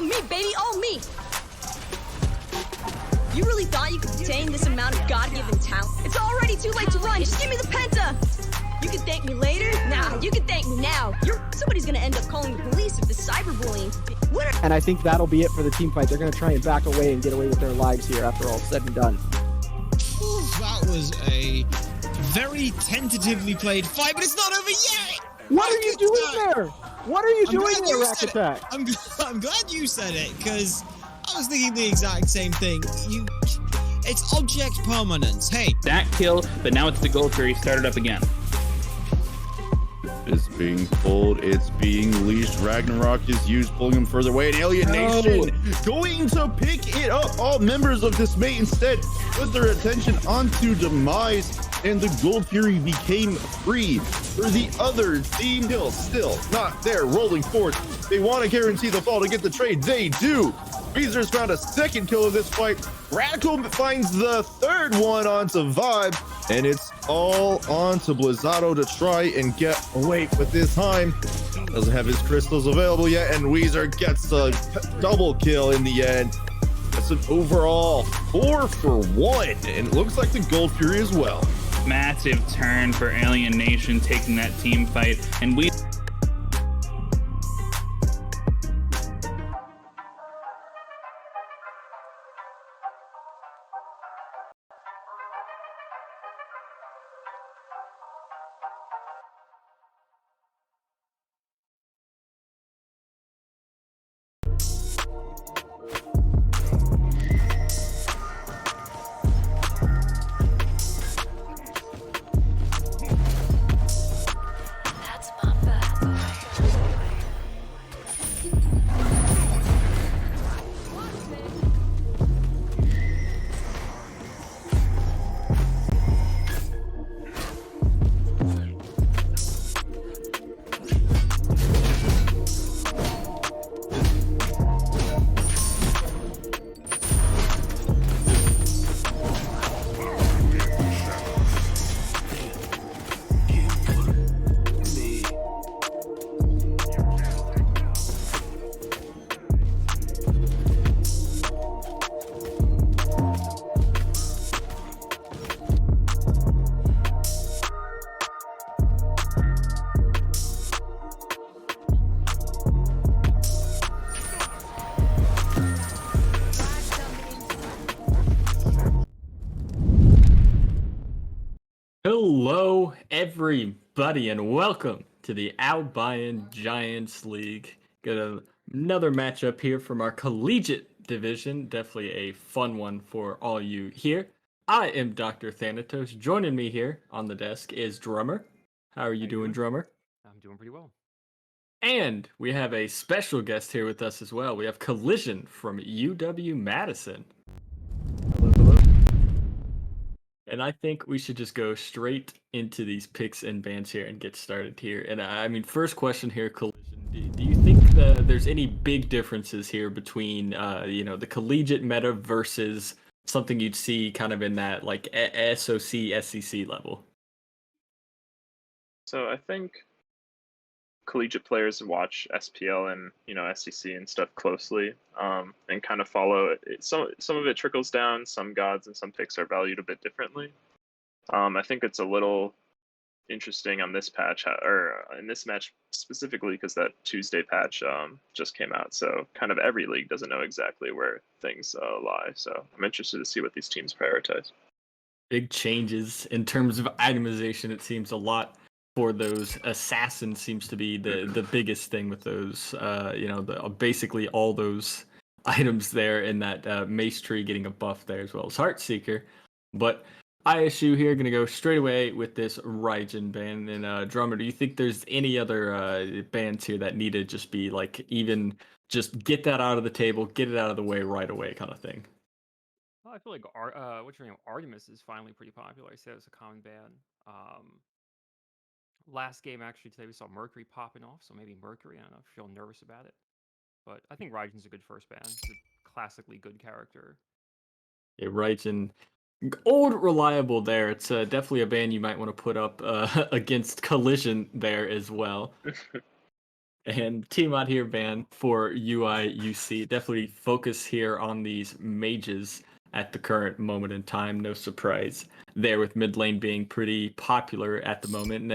me, baby, all me! You really thought you could attain this amount of God-given talent? It's already too late to run, just give me the penta! You can thank me later? Nah, you can thank me now. Somebody's gonna end up calling the police if this cyberbullying... And I think that'll be it for the team fight. They're gonna try and back away and get away with their lives here after all said and done. That was a very tentatively played fight, but it's not over yet! What are you doing there? What are you doing there, Rack Attack? I'm glad you said it, because I was thinking the exact same thing. It's object permanence. Hey. That kill, but now it's the Gold Fury started up again. It's being pulled, it's being leashed. Ragnarok is used, pulling him further away. And Alien Nation going to pick it up. All members of Dismay instead put their attention onto Demise, and the Gold Fury became free. For the other team, still not there, rolling forward. They want to guarantee the fall to get the trade. They do. Weezer's found a second kill of this fight. Radical finds the third one onto Vibe, and it's all onto Blizzato to try and get away with this time. Doesn't have his crystals available yet, and Weezer gets a double kill in the end. That's an overall 4 for 1, and it looks like the Gold Fury as well. Massive turn for Alien Nation taking that team fight, and we... Hello, everybody, and welcome to the Albion Giants League. Got another matchup here from our Collegiate division. Definitely a fun one for all you here. I am Dr. Thanatos. Joining me here on the desk is Drummer. How are you doing, Drummer? I'm doing pretty well. And we have a special guest here with us as well. We have Collision from UW-Madison. And I think we should just go straight into these picks and bans here and get started here. And I mean, first question here, Collision. Do you think there's any big differences here between, the collegiate meta versus something you'd see kind of in that like SOC, SEC level? So I think collegiate players watch SPL and SEC and stuff closely, and kind of follow it. Some of it trickles down. Some gods and some picks are valued a bit differently. I think it's a little interesting on this patch, or in this match specifically, because that Tuesday patch just came out. So kind of every league doesn't know exactly where things lie. So I'm interested to see what these teams prioritize. Big changes in terms of itemization. It seems a lot for those assassins seems to be the biggest thing with those, basically all those items there in that mace tree getting a buff there, as well as Heartseeker. But ISU here going to go straight away with this Raijin ban. And Drummer, do you think there's any other bans here that need to just be like, even just get that out of the table, get it out of the way right away kind of thing? Well, I feel like Artemis is finally pretty popular. I said it's a common ban. Last game, actually, today we saw Mercury popping off, so maybe Mercury. I don't know if you feel nervous about it. But I think Raijin's a good first ban. He's a classically good character. Yeah, Raijin, old reliable there. It's definitely a ban you might want to put up against Collision there as well. And team out here, ban for UI UC. Definitely focus here on these mages at the current moment in time. No surprise there with mid lane being pretty popular at the moment.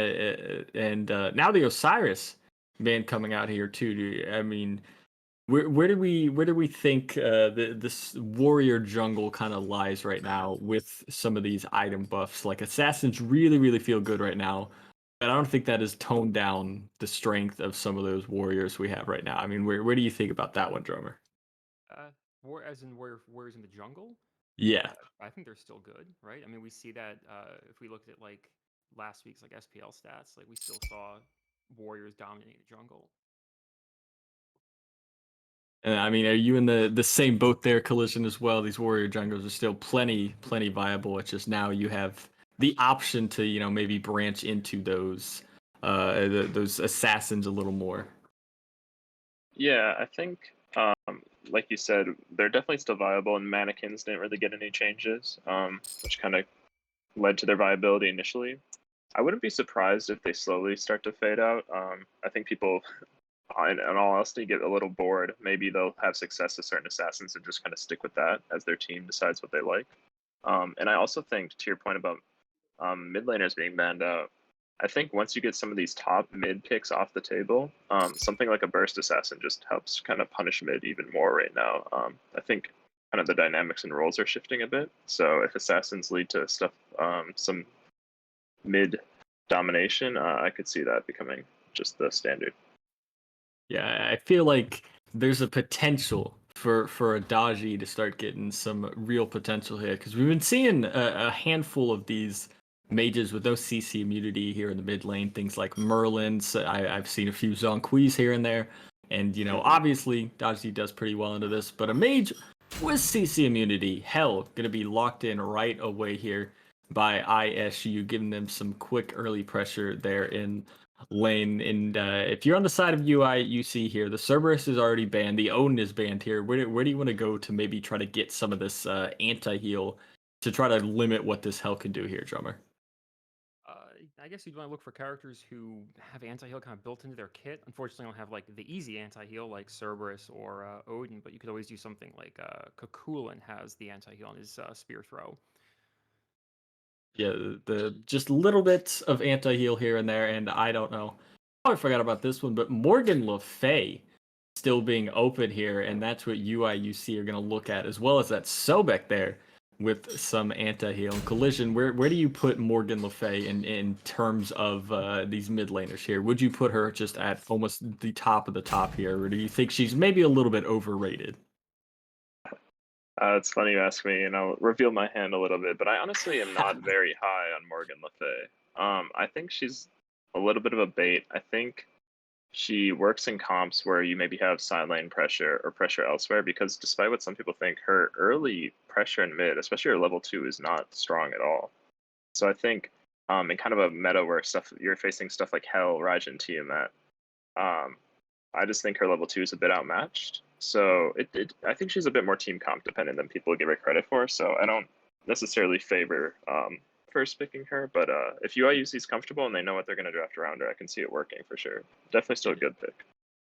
And now the Osiris ban coming out here too. I mean, where do we think this warrior jungle kind of lies right now with some of these item buffs? Like assassins really feel good right now, but I don't think that has toned down the strength of some of those warriors we have right now. I mean, where do you think about that one, Drummer? As in warriors in the jungle. Yeah. I think they're still good, right? I mean, we see that if we looked at like last week's like SPL stats, like we still saw warriors dominating the jungle. I mean, are you in the same boat there, Collision, as well? These warrior jungles are still plenty viable. It's just now you have the option to, you know, maybe branch into those those assassins a little more. Yeah, I think, like you said, they're definitely still viable, and mannequins didn't really get any changes, which kind of led to their viability initially. I wouldn't be surprised if they slowly start to fade out. I think people, in all honesty, get a little bored. Maybe they'll have success with certain assassins and just kind of stick with that as their team decides what they like. And I also think, to your point about mid laners being banned out, I think once you get some of these top mid picks off the table, something like a burst assassin just helps kind of punish mid even more right now. I think kind of the dynamics and roles are shifting a bit. So if assassins lead to stuff, some mid domination, I could see that becoming just the standard. Yeah, I feel like there's a potential for Adaji to start getting some real potential here because we've been seeing a handful of these mages with no CC immunity here in the mid lane. Things like Merlin's. I've seen a few Zonquis here and there, and you know, obviously Adaji does pretty well into this, but a mage with CC immunity, hell, gonna be locked in right away here by ISU, giving them some quick early pressure there in lane. And if you're on the side of UI UC here, the Cerberus is already banned, the Odin is banned here. Where do you want to go to maybe try to get some of this anti-heal to try to limit what this hell can do here, Drummer? I guess you'd want to look for characters who have anti-heal kind of built into their kit. Unfortunately, I don't have like the easy anti-heal like Cerberus or Odin, but you could always do something like Kakulin has the anti-heal on his spear throw. Yeah, the just little bits of anti-heal here and there, and I don't know. Oh, I forgot about this one, but Morgan Le Fay still being open here, and that's what UI UC are going to look at, as well as that Sobek there with some anti-heal. And Collision, where do you put Morgan Le Fay in terms of these mid laners here? Would you put her just at almost the top of the top here, or do you think she's maybe a little bit overrated? It's funny you ask me, and I'll reveal my hand a little bit, but I honestly am not very high on Morgan Le Fay. I think she's a little bit of a bait. I think she works in comps where you maybe have side lane pressure or pressure elsewhere, because despite what some people think, her early pressure in mid, especially her level 2, is not strong at all. So I think in kind of a meta where you're facing stuff like Hell, Raijin, Tiamat, I just think her level 2 is a bit outmatched. So I think she's a bit more team comp dependent than people give her credit for. So I don't necessarily favor first picking her, but if UIUC is comfortable and they know what they're going to draft around her, I can see it working for sure. Definitely still a good pick.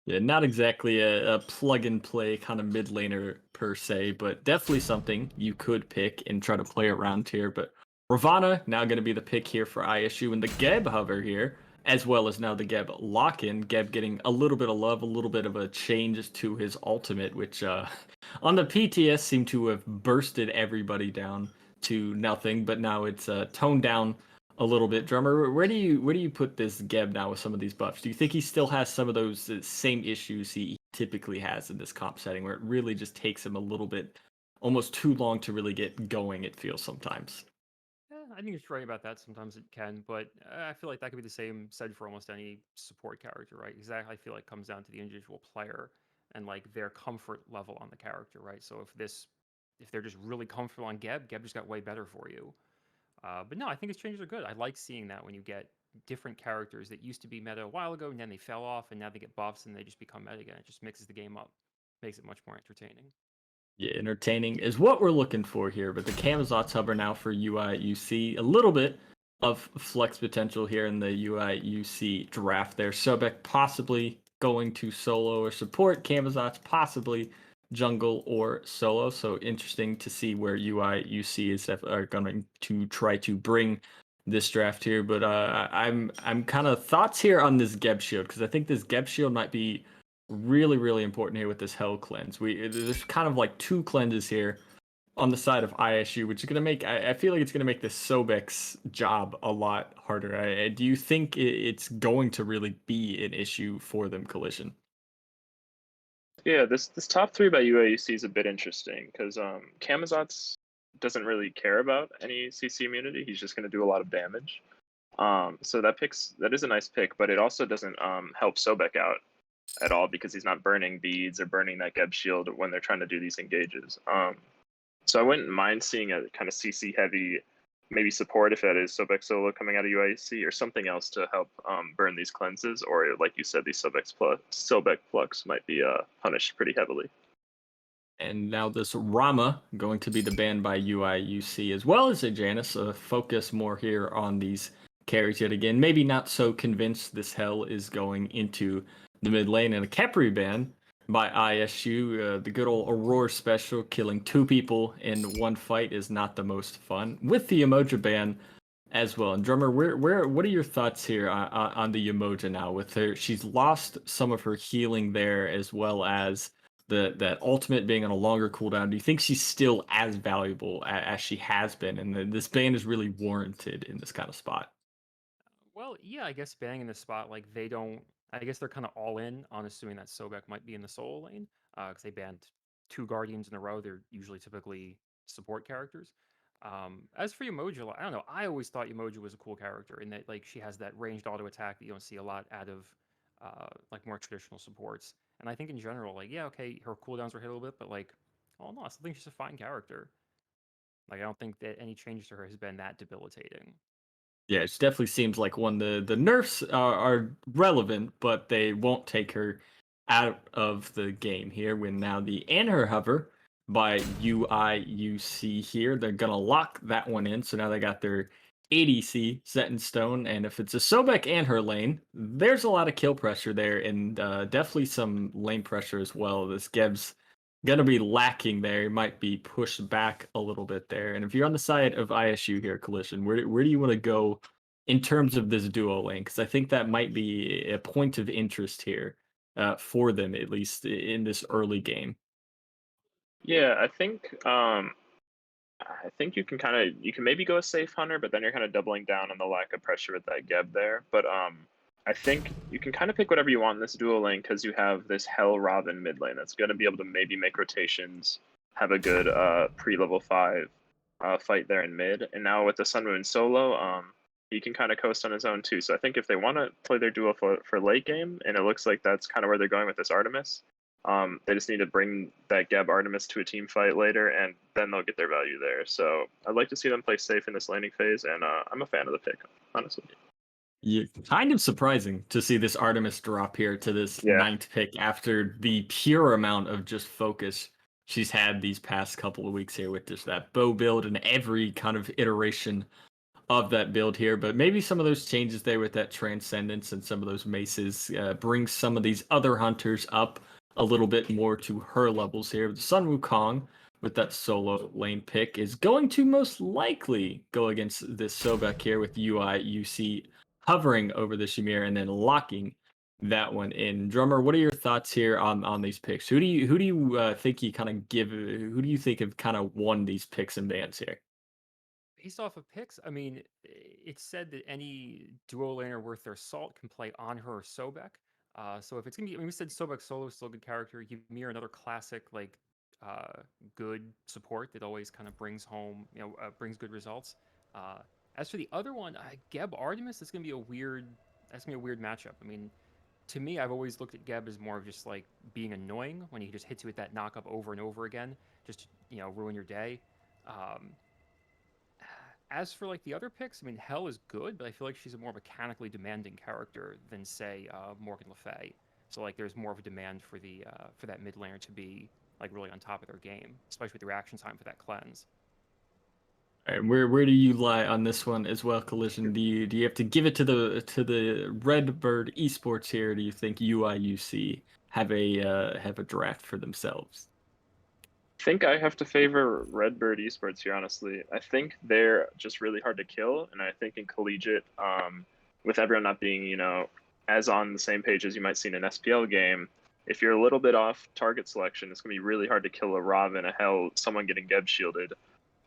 Yeah, not exactly a plug and play kind of mid laner per se, but definitely something you could pick and try to play around here. But Ravana now going to be the pick here for ISU, and the Geb hover here, as well as now the Geb lock-in. Geb getting a little bit of love, a little bit of a change to his ultimate, which on the PTS seemed to have bursted everybody down to nothing, but now it's toned down a little bit. Drummer, where do you put this Geb now with some of these buffs? Do you think he still has some of those same issues he typically has in this comp setting, where it really just takes him a little bit, almost too long to really get going, it feels sometimes? I think you're right about that. Sometimes it can, but I feel like that could be the same said for almost any support character, right? Exactly. I feel like it comes down to the individual player and like their comfort level on the character, right? So if they're just really comfortable on Geb just got way better for you. But no, I think his changes are good. I like seeing that when you get different characters that used to be meta a while ago and then they fell off and now they get buffs and they just become meta again. It just mixes the game up, makes it much more entertaining. Yeah, entertaining is what we're looking for here, but the Camazot's hover now for UI UC. A little bit of flex potential here in the UI UC draft there. Sobek possibly going to solo or support. Camazot's possibly jungle or solo. So interesting to see where UI UC are going to try to bring this draft here. But I'm kind of thoughts here on this Geb shield, because I think this Geb shield might be really important here with this Hell cleanse. There's kind of like two cleanses here on the side of ISU, which is going to make, I feel like it's going to make the Sobek's job a lot harder. Do you think it's going to really be an issue for them, Collision? Yeah, this top three by UAUC is a bit interesting because Camazotz doesn't really care about any CC immunity. He's just going to do a lot of damage. So that is a nice pick, but it also doesn't help Sobek out at all because he's not burning beads or burning that Geb shield when they're trying to do these engages. So I wouldn't mind seeing a kind of CC heavy, maybe support if that is Sobek solo coming out of UIC or something else to help burn these cleanses, or like you said, these Sobek plucks might be punished pretty heavily. And now this Rama going to be the ban by UIUC as well as a Janus. Focus more here on these carries yet again. Maybe not so convinced this Hell is going into the mid lane, and a Kepri ban by ISU. The good old Aurora special, killing 2 people in one fight is not the most fun, with the Emoja ban as well. And Drummer, what are your thoughts here on the Emoja now? With her, she's lost some of her healing there, as well as that ultimate being on a longer cooldown. Do you think she's still as valuable as she has been, and this ban is really warranted in this kind of spot? Well, yeah, I guess banning in this spot, like they don't. I guess they're kind of all in on assuming that Sobek might be in the solo lane, because they banned 2 Guardians in a row. They're usually typically support characters. As for Emoji, I don't know. I always thought Emoji was a cool character in that like she has that ranged auto attack that you don't see a lot out of like more traditional supports. And I think in general, like yeah, okay, her cooldowns were hit a little bit, but like, oh no, I still think she's a fine character. Like I don't think that any changes to her has been that debilitating. Yeah, it definitely seems like one the nerfs are relevant, but they won't take her out of the game here. When now the Anher hover by UIUC here, they're gonna lock that one in. So now they got their ADC set in stone, and if it's a Sobek and her lane, there's a lot of kill pressure there, and definitely some lane pressure as well. This Geb's gonna be lacking there. He might be pushed back a little bit there. And if you're on the side of ISU here, Collision, where do you want to go in terms of this duo lane? Because I think that might be a point of interest here for them, at least in this early game. Yeah, I think you can maybe go a safe hunter, but then you're kind of doubling down on the lack of pressure with that Geb there. But I think you can kind of pick whatever you want in this duo lane because you have this Hell Robin mid lane that's going to be able to maybe make rotations, have a good pre-level 5 fight there in mid. And now with the Sun Moon solo, he can kind of coast on his own too. So I think if they want to play their duo for late game, and it looks like that's kind of where they're going with this Artemis, they just need to bring that Geb Artemis to a team fight later, and then they'll get their value there. So I'd like to see them play safe in this laning phase, and I'm a fan of the pick, honestly. Yeah, kind of surprising to see this Artemis drop here to this 9th pick after the pure amount of just focus she's had these past couple of weeks here with just that bow build and every kind of iteration of that build here. But maybe some of those changes there with that Transcendence and some of those maces bring some of these other hunters up a little bit more to her levels here. The Sun Wukong with that solo lane pick is going to most likely go against this Sobek here with UIUC hovering over the Shamir and then locking that one in. Drummer, what are your thoughts here on these picks? Who do you think you kind of give? Who do you think have kind of won these picks and bans here? Based off of picks, I mean, it's said that any duo laner worth their salt can play on her or Sobek. So if it's gonna be, I mean, we said Sobek solo is still a good character. Ymir, another classic like good support that always kind of brings home, brings good results. As for the other one, Geb Artemis is gonna be a weird. That's gonna be a weird matchup. I mean, to me, I've always looked at Geb as more of just like being annoying when he just hits you with that knockup over and over again, just to, ruin your day. As for like the other picks, I mean, Hell is good, but I feel like she's a more mechanically demanding character than say Morgan Le Fay. So like, there's more of a demand for the for that mid laner to be like really on top of their game, especially with the reaction time for that cleanse. All right, where do you lie on this one as well, Collision? Do you have to give it to the Redbird Esports here? Or do you think UIUC have a draft for themselves? I think I have to favor Redbird Esports here, honestly. I think they're just really hard to kill, and I think in Collegiate, with everyone not being, as on the same page as you might see in an SPL game, if you're a little bit off target selection, it's going to be really hard to kill a Robin, a Hell, someone getting Geb shielded,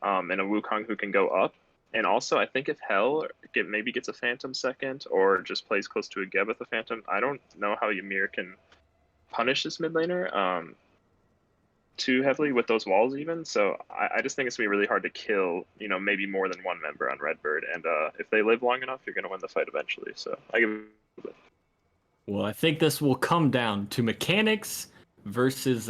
and a Wukong who can go up. And also, I think if Hell maybe gets a Phantom second, or just plays close to a Geb with a Phantom, I don't know how Ymir can punish this mid laner too heavily with those walls even. So I just think it's gonna be really hard to kill, maybe more than one member on Redbird. And if they live long enough, you're gonna win the fight eventually. So I give it. Well, I think this will come down to mechanics versus,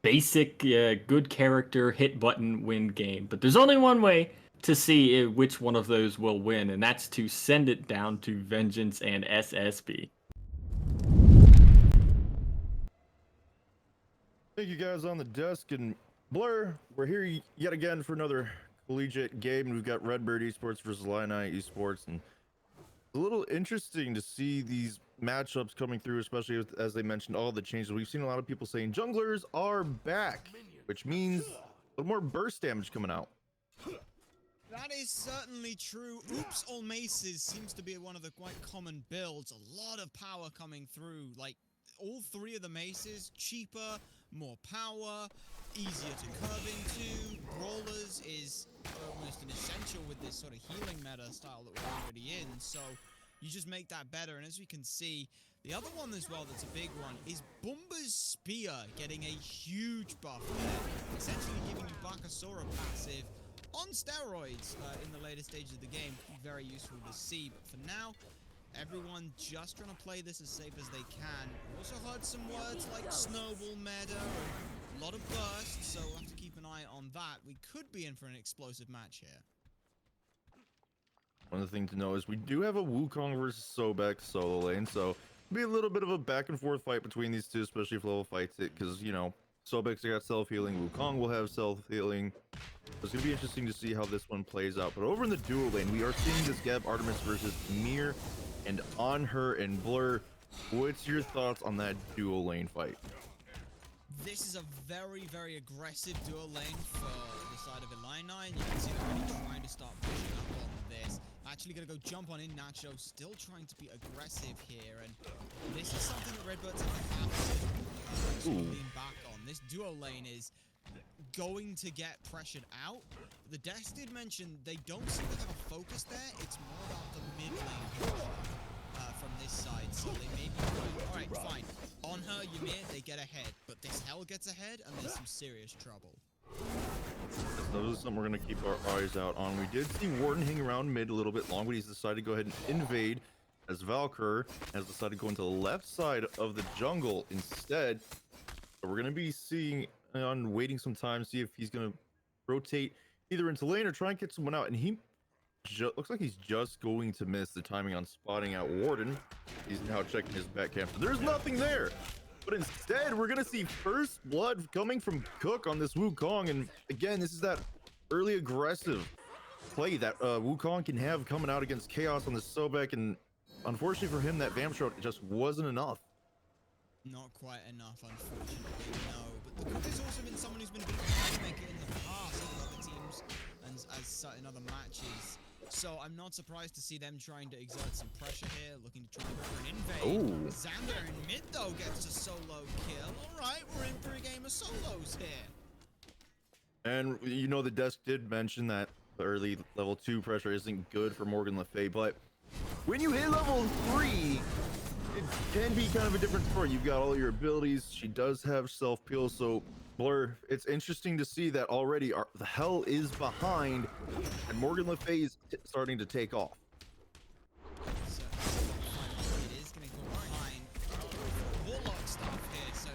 basic good character, hit button, win game. But there's only one way to see which one of those will win, and that's to send it down to Vengeance and SSB. Thank you guys on the desk, and Blur, we're here yet again for another collegiate game. We've got Redbird Esports versus Illini Esports, and it's a little interesting to see these matchups coming through, especially with, as they mentioned, all the changes. We've seen a lot of people saying junglers are back, which means a little more burst damage coming out. That is certainly true. Oops, all maces seems to be one of the quite common builds. A lot of power coming through. Like, all three of the maces, cheaper, more power, easier to curve into. Brawlers is almost an essential with this sort of healing meta style that we're already in. So you just make that better. And as we can see, the other one as well that's a big one is Bumba's Spear getting a huge buff there. Essentially giving you Bakasura passive on steroids in the later stages of the game. Very useful to see. But for now, everyone just trying to play this as safe as they can. Also heard some words like snowball meta and a lot of bursts, so we'll have to keep an eye on that. We could be in for an explosive match here. One of the things to know is we do have a Wukong versus Sobek solo lane, so it'll be a little bit of a back and forth fight between these two, especially if level fights it, because, Sobek's got self-healing, Wukong will have self-healing. It's going to be interesting to see how this one plays out. But over in the duo lane, we are seeing this Gab Artemis versus Mir, and on her and Blur. What's your thoughts on that duo lane fight? This is a very, very aggressive dual lane for the side of Illini. You can see they're really trying to start pushing up on this. Actually going to go jump on in Nacho, still trying to be aggressive here. And this is something that Redbird's have to lean back on. This duo lane is going to get pressured out. The Dex did mention they don't seem to have a focus there. It's more about the mid lane pressure from this side. So they may be going, alright, fine. On her, Ymir, they get ahead. But this Hell gets ahead, and there's some serious trouble. So this is something we're going to keep our eyes out on. We did see Warden hang around mid a little bit long, but he's decided to go ahead and invade, as Valkyr has decided to go into the left side of the jungle instead. So we're going to be seeing on waiting some time, see if he's going to rotate either into lane or try and get someone out. And he looks like he's just going to miss the timing on spotting out Warden. He's now checking his back camp. So there's nothing there. But instead, we're going to see first blood coming from Cook on this Wukong. And again, this is that early aggressive play that Wukong can have coming out against Chaos on the Sobek. And unfortunately for him, that Vamp Shroud just wasn't enough. Not quite enough, unfortunately, no. But the Cook has also been someone who's been a bit playmaker in the past in other teams and in other matches. So I'm not surprised to see them trying to exert some pressure here, looking to try and go for an invade. Xander in mid, though, gets a solo kill. All right, we're in for a game of solos here. And, the desk did mention that the early level 2 pressure isn't good for Morgan Le Fay, but when you hit level 3, it can be kind of a different story. You've got all your abilities. She does have self-peel, so Blur, it's interesting to see that already the Hell is behind, and Morgan Le Fay is starting to take off. So, it is going to go behind. Warlock stuff here, so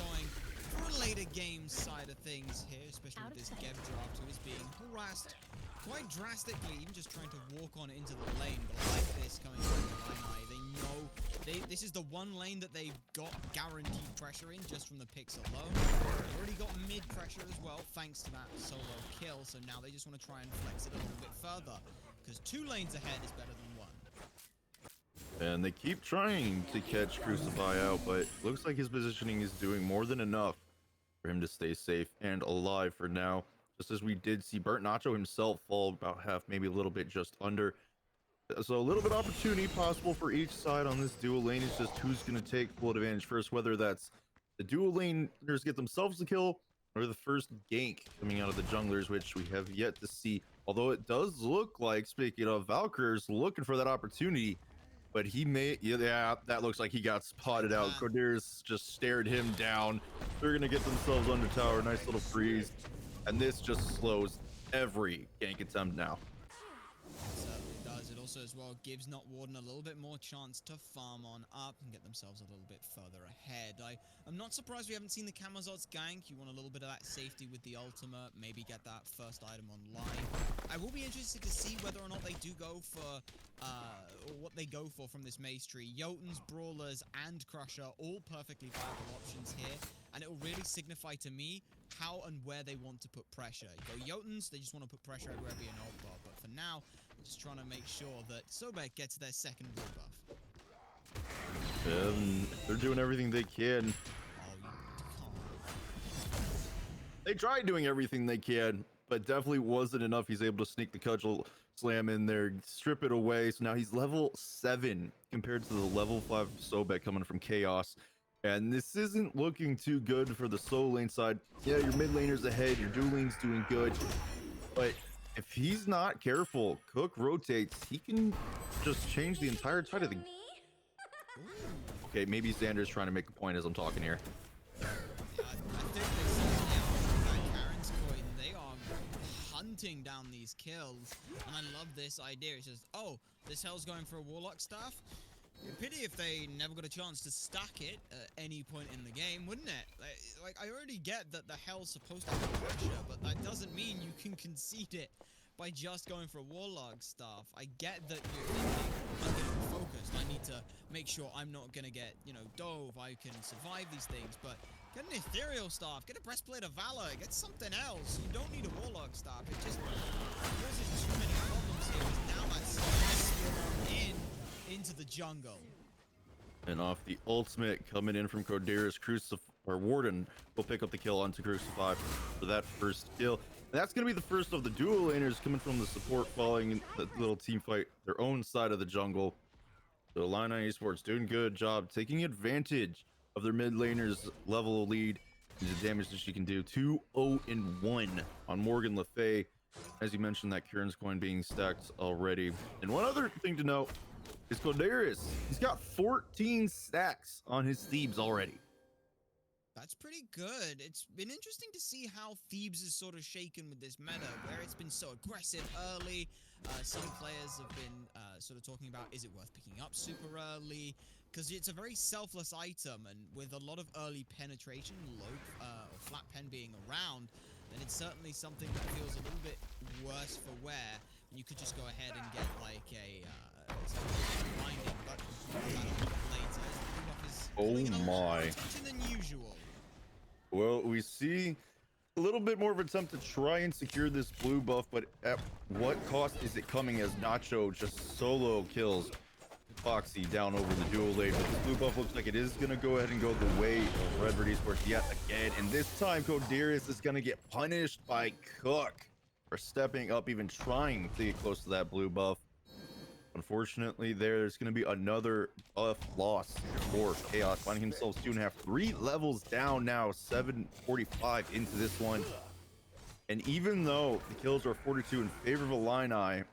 going for a late later game side of things here, especially with this Gev draft, who is being harassed quite drastically, even just trying to walk on into the lane. But I like this coming from the Illini. They know this is the one lane that they got guaranteed pressure in just from the picks alone. They already got mid pressure as well, thanks to that solo kill. So now they just want to try and flex it a little bit further, because 2 lanes ahead is better than 1. And they keep trying to catch Crucify out, but looks like his positioning is doing more than enough for him to stay safe and alive for now. Just as we did see Burnt Nacho himself fall about half, maybe a little bit just under. So a little bit of opportunity possible for each side on this dual lane. It's just who's going to take full advantage first, whether that's the dual laners get themselves the kill or the first gank coming out of the junglers, which we have yet to see. Although it does look like, speaking of, Valkyr's looking for that opportunity. But he may, yeah, that looks like he got spotted out. Corderis just stared him down. They're going to get themselves under tower. Nice little freeze. And this just slows every gank attempt now. It certainly does. It also as well gives Not Warden a little bit more chance to farm on up and get themselves a little bit further ahead. I'm not surprised we haven't seen the Camazot's gank. You want a little bit of that safety with the ultimate, maybe get that first item online. I will be interested to see whether or not they do go for, or what they go for from this maze tree. Jotuns, Brawlers, and Crusher, all perfectly viable options here. And it will really signify to me how and where they want to put pressure. You go Jotuns, they just want to put pressure everywhere via an ult bar. But for now, just trying to make sure that Sobek gets their second blue buff. They're doing everything they can. They tried doing everything they can, but definitely wasn't enough. He's able to sneak the cudgel slam in there, strip it away. So now he's level 7 compared to the level 5 Sobek coming from Chaos. And this isn't looking too good for the solo lane side. Yeah, your mid laner's ahead, your dual lane's doing good. But if he's not careful, Cook rotates, he can just change the entire tide of the... Okay, maybe Xander's trying to make a point as I'm talking here. I think they see Karen's coin. They are hunting down these kills. And I love this idea. It's just, oh, this hell's going for a Warlock staff? Pity if they never got a chance to stack it at any point in the game, wouldn't it? Like, I already get that the hell's supposed to have pressure, but that doesn't mean you can concede it by just going for a Warlock staff. I get that you're thinking, I'm going to be focused. I need to make sure I'm not going to get, dove. I can survive these things, but get an Ethereal staff, get a Breastplate of Valor, get something else. You don't need a Warlock staff. It just causes too many problems here, because now that's into the jungle. And off the ultimate coming in from Corderis, Warden will pick up the kill onto Crucify for that first kill. And that's going to be the first of the dual laners coming from the support following the little team fight, their own side of the jungle. So Illini Esports doing a good job taking advantage of their mid laners level lead and the damage that she can do. 2-0-1 on Morgan Le Fay. As you mentioned, that Kieran's coin being stacked already. And one other thing to note is Corderis. He's got 14 stacks on his Thebes already. That's pretty good. It's been interesting to see how Thebes is sort of shaken with this meta, where it's been so aggressive early. Some players have been sort of talking about, is it worth picking up super early? Because it's a very selfless item, and with a lot of early penetration, low or flat pen being around, then it's certainly something that feels a little bit worse for wear. You could just go ahead and get like a binding, but later. Oh my. Than usual. Well, we see a little bit more of an attempt to try and secure this blue buff, but at what cost is it coming as Nacho just solo kills Foxy down over the dual lane? But this blue buff looks like it is going to go ahead and go the way of Redbird Esports yet again. And this time, Corderis is going to get punished by Cook for stepping up, even trying to get close to that blue buff. Unfortunately, there's going to be another buff loss for Chaos, finding himself 2.5, 3 levels down now, 745 into this one. And even though the kills are 42 in favor of Illini,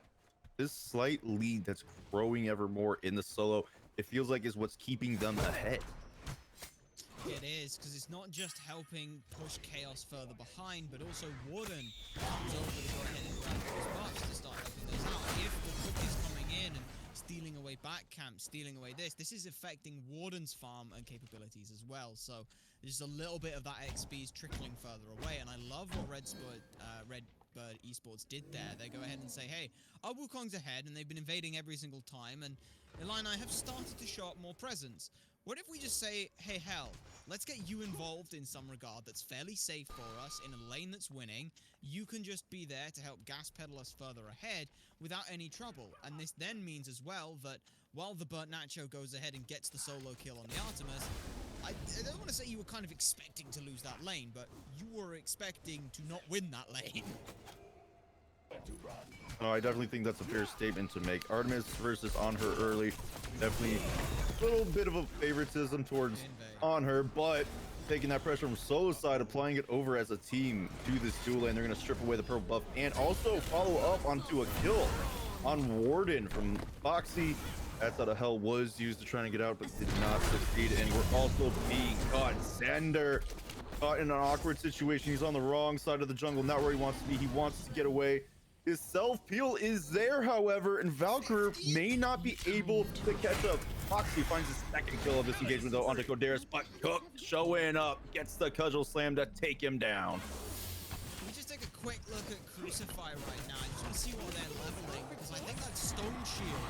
this slight lead that's growing ever more in the solo, it feels like is what's keeping them ahead. It is, because it's not just helping push Chaos further behind, but also Warden comes over to go ahead and grab those buffs to start helping those out. If the Cook is coming in and stealing away back camp, stealing away this. This is affecting Warden's farm and capabilities as well. So there's a little bit of that XP is trickling further away. And I love what Redbird Esports did there. They go ahead and say, hey, our Wukong's ahead, and they've been invading every single time. And Illini have started to show up more presence. What if we just say, hey, hell, let's get you involved in some regard that's fairly safe for us in a lane that's winning. You can just be there to help gas pedal us further ahead without any trouble. And this then means as well that while the Burnt Nacho goes ahead and gets the solo kill on the Artemis, I don't want to say you were kind of expecting to lose that lane, but you were expecting to not win that lane. Oh, I definitely think that's a fair statement to make. Artemis versus On Her early. Definitely a little bit of a favoritism towards On Her, but taking that pressure from solo side, applying it over as a team to this duel lane. They're going to strip away the purple buff and also follow up onto a kill on Warden from Foxy. That's out of hell was used to try and get out, but did not succeed. And we're also being caught. Xander caught in an awkward situation. He's on the wrong side of the jungle, not where he wants to be. He wants to get away. His self-peel is there, however, and Valkyrie may not be able to catch up. Foxy finds his second kill of this engagement, though, onto Koderis, but Cook showing up, gets the cudgel slam to take him down. Can we just take a quick look at Crucify right now? I just want to see what they're leveling, because I think that Stone Shield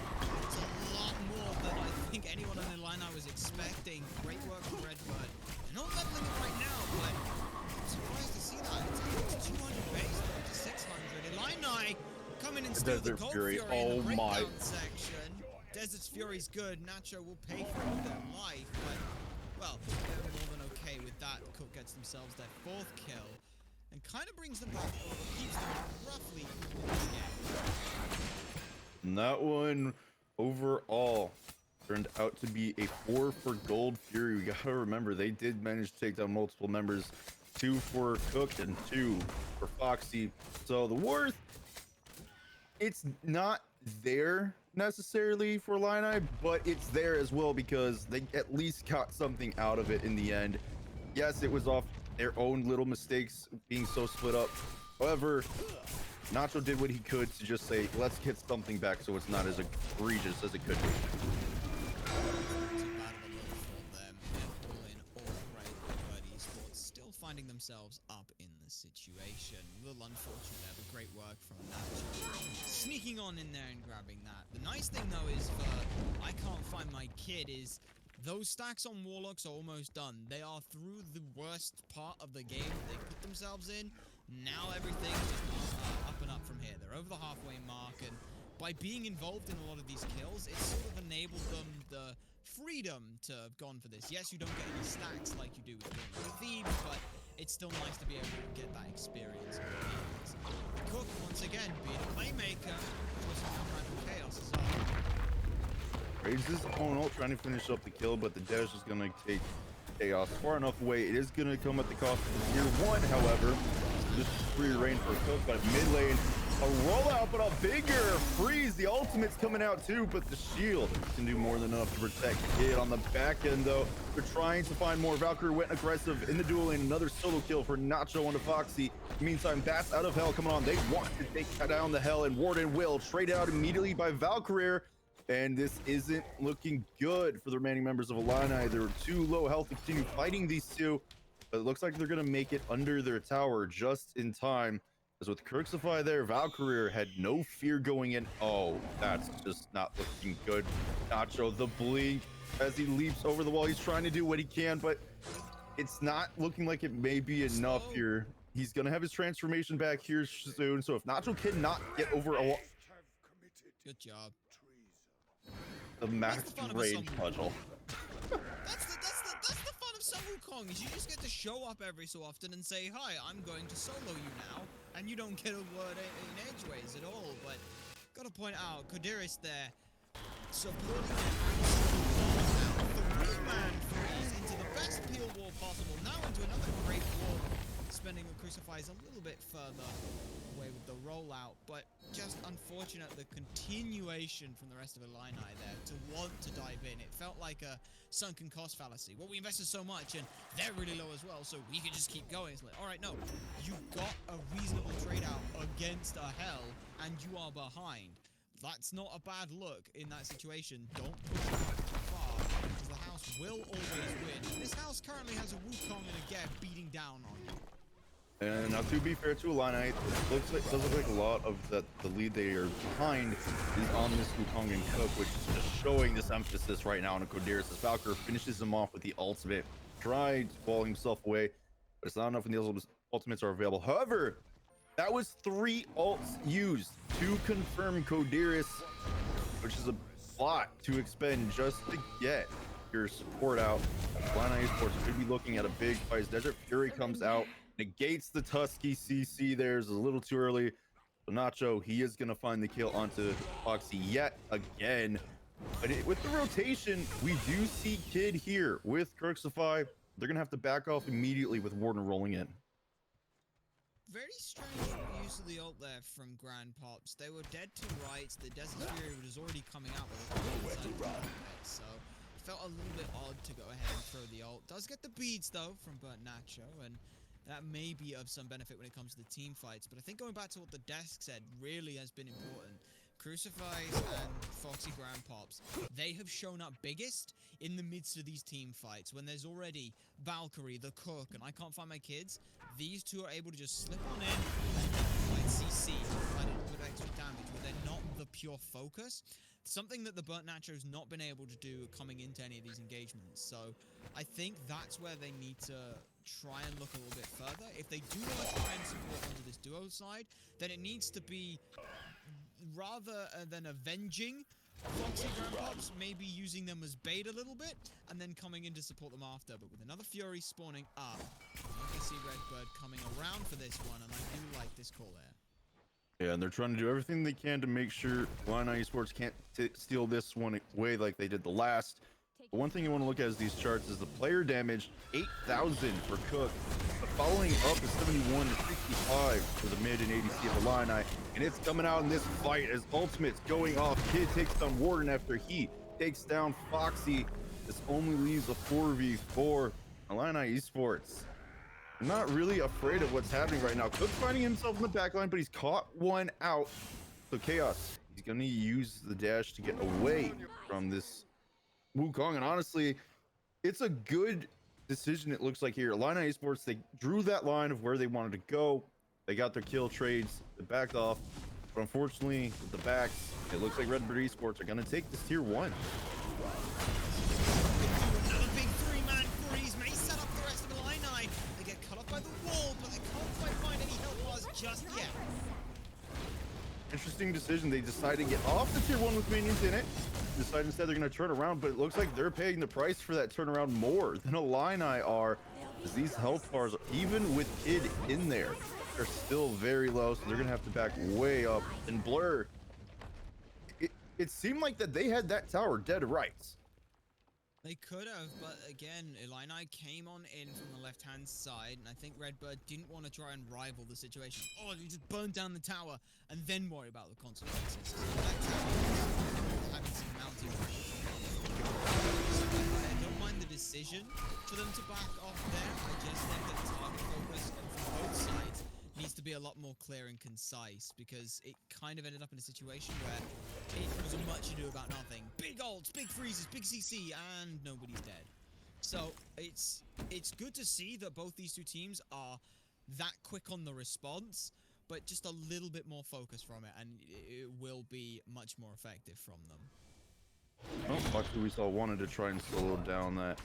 is a lot more than I think anyone in the lineup was expecting. Great work from Redbird. They're not leveling it right now, but I'm surprised to see that. It's 200 base, to 600. Illini coming and steal the Desert Cold Fury, Fury in the oh my. breakdown section. Desert's Fury's good. Nacho will pay for it with their life, but, well, they're more than okay with that. Cook gets themselves their 4th kill and kind of brings them back, or keeps them roughly in this game. And that one overall turned out to be a 4 for Gold Fury. We gotta remember they did manage to take down multiple members, 2 for Cook and 2 for Foxy. So the worth, it's not there necessarily for Illini, but it's there as well because they at least got something out of it in the end. Yes, it was off their own little mistakes being so split up. However, Nacho did what he could to just say, let's get something back so it's not as egregious as it could be. Finding themselves up in the situation. A little unfortunate there, but great work from Nacho. Sneaking on in there and grabbing that. The nice thing though is for I Can't Find My Kid is those stacks on Warlocks are almost done. They are through the worst part of the game they put themselves in. Now everything's just up and up from here. They're over the halfway mark, and by being involved in a lot of these kills, it sort of enabled them the freedom to have gone for this. Yes, you don't get any stacks like you do with Thebes, but it's still nice to be able to get that experience. Cook, once again, being a playmaker, causing random chaos as well. Raises his own ult, trying to finish up the kill, but the dash is going to take chaos far enough away. It is going to come at the cost of tier 1, however. Just free reign for Cook, but mid lane, a rollout, but a bigger freeze. The ultimate's coming out too, but the shield can do more than enough to protect Kid. On the back end, though, they're trying to find more. Valkyrie went aggressive in the duel lane. Another solo kill for Nacho onto Foxy. Meantime, Bats out of hell coming on. They want to take down the hell, and Warden will trade out immediately by Valkyrie. And this isn't looking good for the remaining members of Illini. They're too low health to continue fighting these two, but it looks like they're going to make it under their tower just in time. As with Crucify there, Valkyrie had no fear going in. Oh, that's just not looking good. Nacho, the blink as he leaps over the wall. He's trying to do what he can, but it's not looking like it may be enough here. He's going to have his transformation back here soon. So if Nacho cannot get over a wall... Good job. The max range puzzle. That's the fun of some Wukong, is you just get to show up every so often and say, hi, I'm going to solo you now, and you don't get a word in edgeways at all. But gotta point out, Koderis there supporting the 3-man freeze into the best peel wall possible, now into another great wall, spending the Crucify a little bit further away with the rollout, but just unfortunate the continuation from the rest of Illini there to want to dive in. It felt like a sunken cost fallacy. Well, we invested so much and they're really low as well, so we could just keep going. It's like, all right, no, you got a reasonable trade out against a hell and you are behind. That's not a bad look in that situation. Don't push it back too far, because the house will always win. This house currently has a Wukong and a Geb beating down on you. And now, to be fair to Illini, it does look like a lot of the lead they are behind is on this Wukong and Cook, which is just showing this emphasis right now on Codeiris as Valkyr finishes him off with the ultimate. Tried walling himself away, but it's not enough when the ultimates are available. However, that was 3 ults used to confirm Codeiris, which is a lot to expend just to get your support out. Illini Esports could be looking at a big fight as Desert Fury comes out, negates the Tusky CC. There's a little too early. So Nacho, he is going to find the kill onto Foxy yet again. But with the rotation, we do see Kid here with Cruxify. They're going to have to back off immediately with Warden rolling in. Very strange use of the ult there from Grand Pops. They were dead to rights. The Desert Fury was already coming out with a so it felt a little bit odd to go ahead and throw the ult. Does get the beads though from Burnt Nacho, and that may be of some benefit when it comes to the team fights. But I think going back to what the desk said really has been important. Crucify and Foxy Grand Pops, they have shown up biggest in the midst of these team fights when there's already Valkyrie, the Cook, and I can't find my kids. These two are able to just slip on in and like CC, provide a little bit of extra damage, but they're not the pure focus. Something that the Burnt Nacho's not been able to do coming into any of these engagements. So I think that's where they need to try and look a little bit further. If they do want to try and support onto this duo side, then it needs to be rather than avenging Foxy Grand Pops, maybe using them as bait a little bit, and then coming in to support them after. But with another Fury spawning up, I can see Redbird coming around for this one, and I do like this call there. Yeah, and they're trying to do everything they can to make sure Illini Esports can't steal this one away like they did the last. The one thing you want to look at is these charts is the player damage, 8,000 for Cook. But following up is 71 to 65 for the mid and ADC of Illini. And it's coming out in this fight as ultimates going off. Kid takes down Warden after he takes down Foxy. This only leaves a 4v4. Illini Esports not really afraid of what's happening right now. Cook's finding himself in the back line, but he's caught one out. So Chaos, he's going to use the dash to get away from this Wukong, and honestly, it's a good decision. It looks like here, Illini Esports, they drew that line of where they wanted to go. They got their kill trades, they backed off, but unfortunately, with the backs, it looks like Redbird Esports are going to take this tier 1. Another big 3-man freeze may set up the rest of Illini. They get cut off by the wall, but they can't quite find any health bars just yet. Interesting decision. They decided to get off the tier 1 with minions in it. Decided instead they're going to turn around, but it looks like they're paying the price for that turnaround more than Illini are, as these health bars, even with Kid in there, are still very low, so they're going to have to back way up. And Blur, it seemed like that they had that tower dead to rights. They could have, but again, Illini came on in from the left-hand side, and I think Redbird didn't want to try and rival the situation. Oh, he just burned down the tower and then worry about the consequences. So that tower was having some mounting. I don't mind the decision for them to back off there. I just think that the target focus from both sides needs to be a lot more clear and concise, because it kind of ended up in a situation where it was a much ado about nothing. Big ults, big freezes, big CC, and nobody's dead. So it's good to see that both these two teams are that quick on the response, but just a little bit more focus from it, and it will be much more effective from them. Oh, Foxy we saw wanted to try and slow down that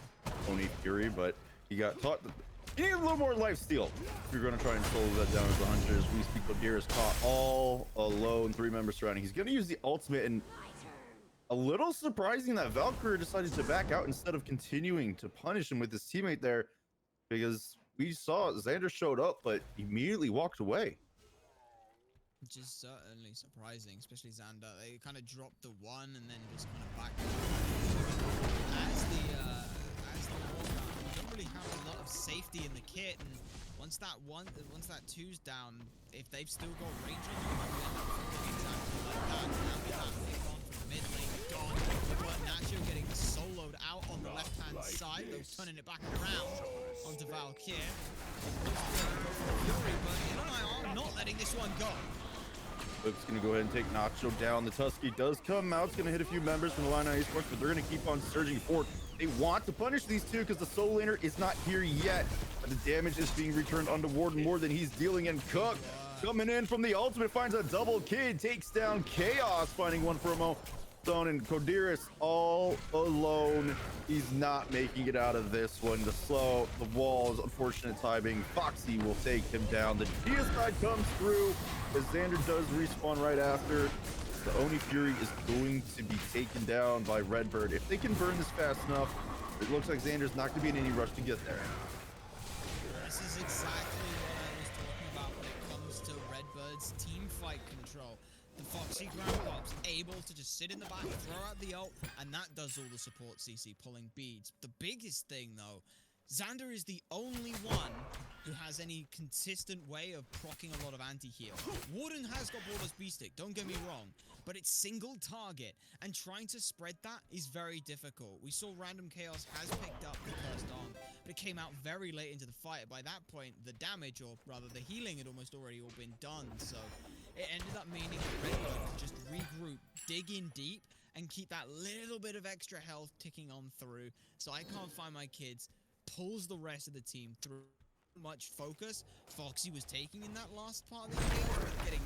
Pony Fury, but he got taught that you need a little more lifesteal if you're going to try and slow that down as the Hunters. We speak Codeiris caught all alone, 3 members surrounding. He's going to use the ultimate, and a little surprising that Valkyrie decided to back out instead of continuing to punish him with his teammate there, because we saw Xander showed up but immediately walked away. Which is certainly surprising, especially Xander. They kind of dropped the 1 and then just kind of backed as the wall down. You don't really have a lot of safety in the kit, and once that 2's down, if they've still got range on you, you might end up falling exactly like that. Now with that pick on from the mid lane, gone. But Nacho getting soloed out on the left-hand side, though turning it back around onto Valkyr. Fury, but Illini are not letting this one go. Flip's going to go ahead and take Nacho down. The Tusky does come out. It's going to hit a few members from the Illini Esports, but they're going to keep on surging forward. They want to punish these two because the solo laner is not here yet. But the damage is being returned onto Warden more than he's dealing. And Cook coming in from the ultimate finds a double kid, takes down Chaos, finding one for a moment. And Kodiris all alone. He's not making it out of this one. The walls, unfortunate timing. Foxy will take him down. The Geocide comes through as Xander does respawn right after. The Oni Fury is going to be taken down by Redbird. If they can burn this fast enough, it looks like Xander's not going to be in any rush to get there. This is exactly what I was talking about when it comes to Redbird's team fight control. The Foxy ground pops able to just sit in the back, throw out the ult, and that does all the support CC, pulling beads. The biggest thing, though, Xander is the only one who has any consistent way of proccing a lot of anti-heal. Warden has got Baller's B-Stick, don't get me wrong, but it's single target, and trying to spread that is very difficult. We saw Random Chaos has picked up the Cursed Arm, but it came out very late into the fight. By that point, the damage, or rather the healing, had almost already all been done, so it ended up meaning that Redbird could just regroup, dig in deep, and keep that little bit of extra health ticking on through. So I can't find my kids, pulls the rest of the team through. Much focus Foxy was taking in that last part of the game, but getting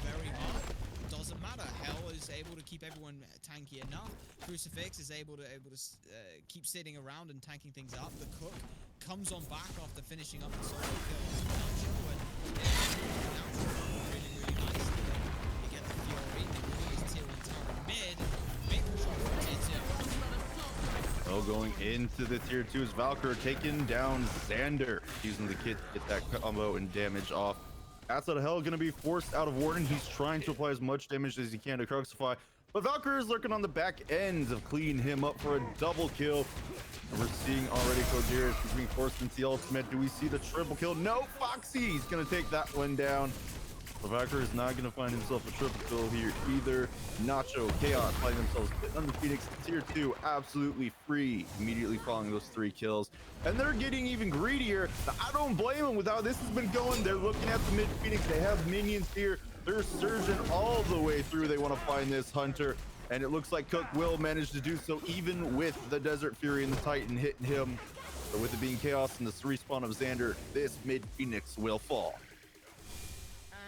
very hard. Doesn't matter. Hell is able to keep everyone tanky enough. Crucifix is able to keep sitting around and tanking things up. The Cook comes on back after finishing up the solo kill. Really nice. You get the Fury. They release Tier 1 tower mid. Big control from Tier 2. Oh, going into the tier 2 is Valkyr taking down Xander, using the kit to get that combo and damage off. That's out of Hell going to be forced out of Warden. He's trying to apply as much damage as he can to Crucify, but Valkyr is lurking on the back ends of cleaning him up for a double kill. And we're seeing already Kodiris is being forced into the ultimate. Do we see the triple kill? No, Foxy's going to take that one down. The Valkyr is not going to find himself a triple kill here either. Nacho, Chaos finding themselves on the Phoenix tier 2, absolutely free, immediately following those 3 kills. And they're getting even greedier. I don't blame them with how this has been going. They're looking at the mid Phoenix. They have minions here. They're surging all the way through. They want to find this Hunter. And it looks like Cook will manage to do so, even with the Desert Fury and the Titan hitting him. But with it being Chaos and this respawn of Xander, this mid Phoenix will fall.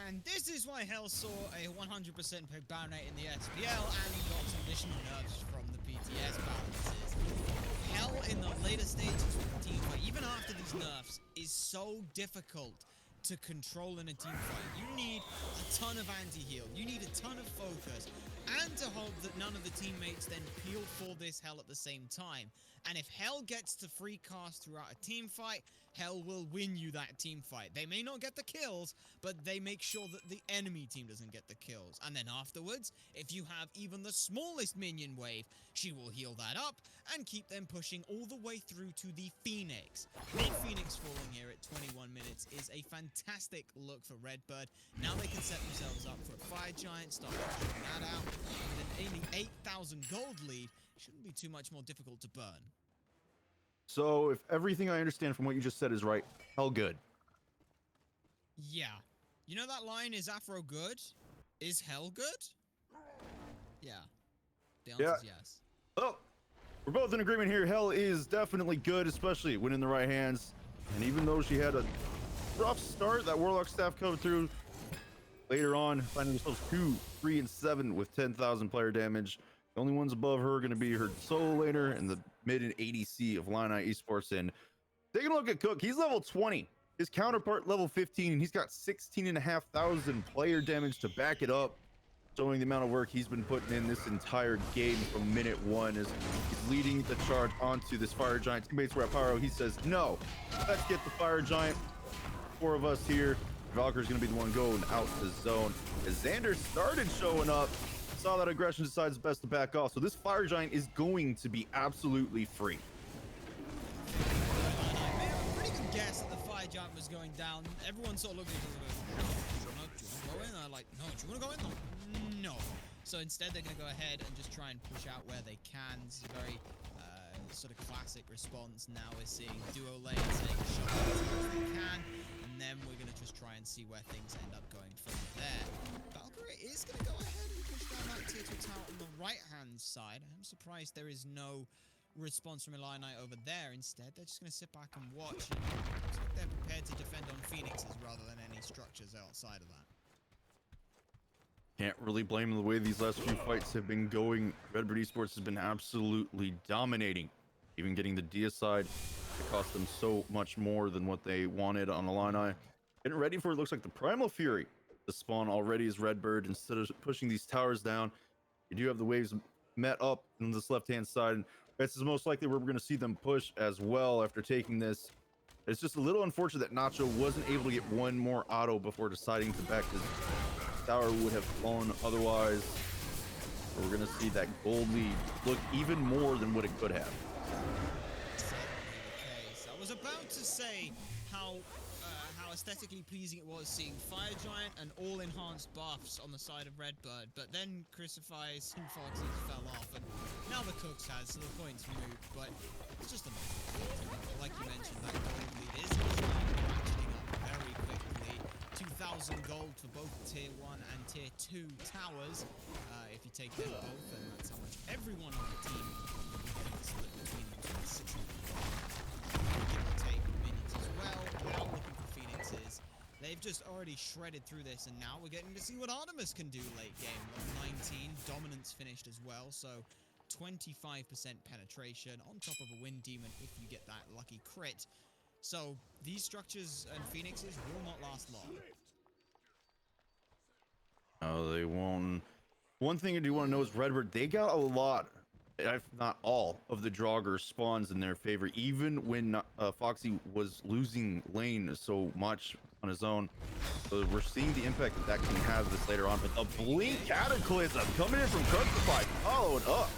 And this is why Hell saw a 100% pick bound rate in the SPL, and he got some additional nerfs from the PTS balances. Hell in the later stages of the team fight, even after these nerfs, is so difficult to control in a team fight. You need a ton of anti-heal, you need a ton of focus, and to hope that none of the teammates then peel for this Hell at the same time. And if Hell gets to free cast throughout a team fight, Hell will win you that team fight. They may not get the kills, but they make sure that the enemy team doesn't get the kills. And then afterwards, if you have even the smallest minion wave, she will heal that up and keep them pushing all the way through to the Phoenix. Mid-Phoenix falling here at 21 minutes is a fantastic look for Redbird. Now they can set themselves up for a Fire Giant, start pushing that out. With an 8,000 gold lead, shouldn't be too much more difficult to burn. So if everything I understand from what you just said is right, Hell good. Yeah. You know that line, is Afro good? Is Hell good? Yeah. The answer is yes. Oh, we're both in agreement here. Hell is definitely good, especially when in the right hands. And even though she had a rough start, that Warlock staff coming through later on, finding themselves 2, 3, and 7 with 10,000 player damage. The only ones above her are going to be her solo laner and the mid and ADC of Illini Esports. And taking a look at Cook, he's level 20. His counterpart level 15, and he's got 16,500 player damage to back it up, showing the amount of work he's been putting in this entire game from minute 1 as he's leading the charge onto this Fire Giant. Teammates were at Pyro. He says, no, let's get the Fire Giant. 4 of us here. Valkyr's going to be the one going out the zone. As Xander started showing up, saw that aggression, decides it's best to back off. So this Fire Giant is going to be absolutely free. I made a pretty good guess that the Fire Giant was going down. Everyone sort of looked at each other and goes, do you want to go in? I'm like, no, do you want to go in? Like, no. So instead they're going to go ahead and just try and push out where they can. It's a very sort of classic response. Now we're seeing duo lane saying shut as much as they can. And then we're going to just try and and see where things end up going from there. Valkyrie is going to go ahead and push down that tier 2 tower on the right-hand side. I'm surprised there is no response from Illini over there. Instead, they're just going to sit back and watch. It looks like they're prepared to defend on Phoenixes rather than any structures outside of that. Can't really blame them the way these last few fights have been going. Redbird Esports has been absolutely dominating. Even getting the DS side, it cost them so much more than what they wanted on Illini. Getting ready for it looks like the Primal Fury. The spawn already is Redbird. Instead of pushing these towers down, you do have the waves met up on this left-hand side. This is most likely where we're going to see them push as well after taking this. It's just a little unfortunate that Nacho wasn't able to get one more auto before deciding to back his tower would have fallen otherwise. We're going to see that gold lead look even more than what it could have. I was about to say how aesthetically pleasing it was seeing Fire Giant and all enhanced buffs on the side of Redbird, but then Crucify's and Foxes fell off, and now the Cooks has, so the point's moot, but it's just a matter. Like you mentioned, that gold lead is ratcheting up very quickly. 2,000 gold for both tier 1 and tier 2 towers. If you take them both, then that's how much everyone on the team will be getting to split between them. So 600 give or take minions as well. Now looking for Phoenixes. They've just already shredded through this, and now we're getting to see what Artemis can do late game. 19, dominance finished as well, so 25% penetration on top of a Wind Demon if you get that lucky crit. So these structures and Phoenixes will not last long. Oh, they won't. One thing I do want to know is Redbird, they got a lot, if not all, of the Draugr spawns in their favor, even when Foxy was losing lane so much on his own. So we're seeing the impact that can have this later on. But the Blink Cataclysm coming in from Crucify, followed up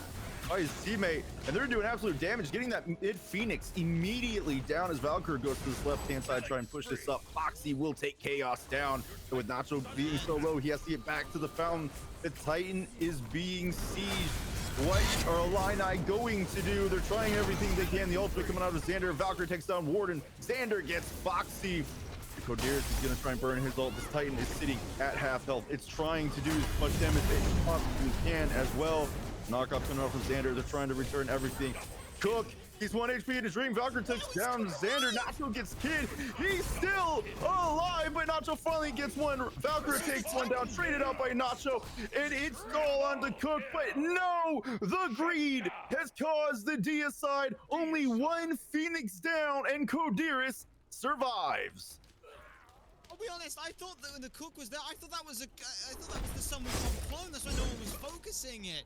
by his teammate, and they're doing absolute damage, getting that mid Phoenix immediately down as Valkyrie goes to this left-hand side, try and push this up. Foxy will take Chaos down. So with Nacho being so low, he has to get back to the fountain. The Titan is being sieged. What are Illini going to do? They're trying everything they can. The ultimate coming out of Xander. Valkyrie takes down Warden. Xander gets Foxy. Coderis is going to try and burn his ult. This Titan is sitting at half health. It's trying to do as much damage as it possibly can as well. Knockoff coming out from Xander. They're trying to return everything. Cook, he's 1 HP in his dream. Valkyrie takes down Xander. Nacho gets kid. He's still alive, but Nacho finally gets one. Valkyrie takes one down, traded out by Nacho, and it's all on to Cook. But no, the greed has caused the DS side only one Phoenix down, and Coderis survives. I'll be honest, I thought that when the Cook was there, I thought that was the Someone clone. That's why no one was focusing it.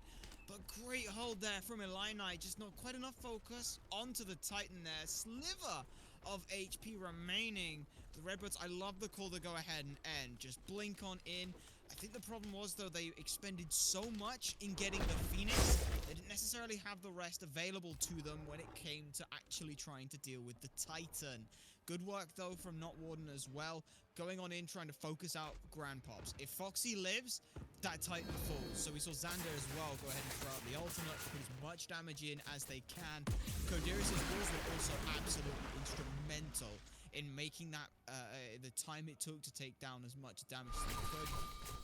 But great hold there from Illini, just not quite enough focus onto the Titan there. Sliver of HP remaining. The Redbirds, I love the call to go ahead and end. Just blink on in. I think the problem was, though, they expended so much in getting the Phoenix, they didn't necessarily have the rest available to them when it came to actually trying to deal with the Titan. Good work, though, from Not Warden as well. Going on in, trying to focus out Grand Pops. If Foxy lives, that Titan falls. So we saw Xander as well go ahead and throw out the ultimate, put as much damage in as they can. Coderis' balls were also absolutely instrumental in making that the time it took to take down as much damage as they could.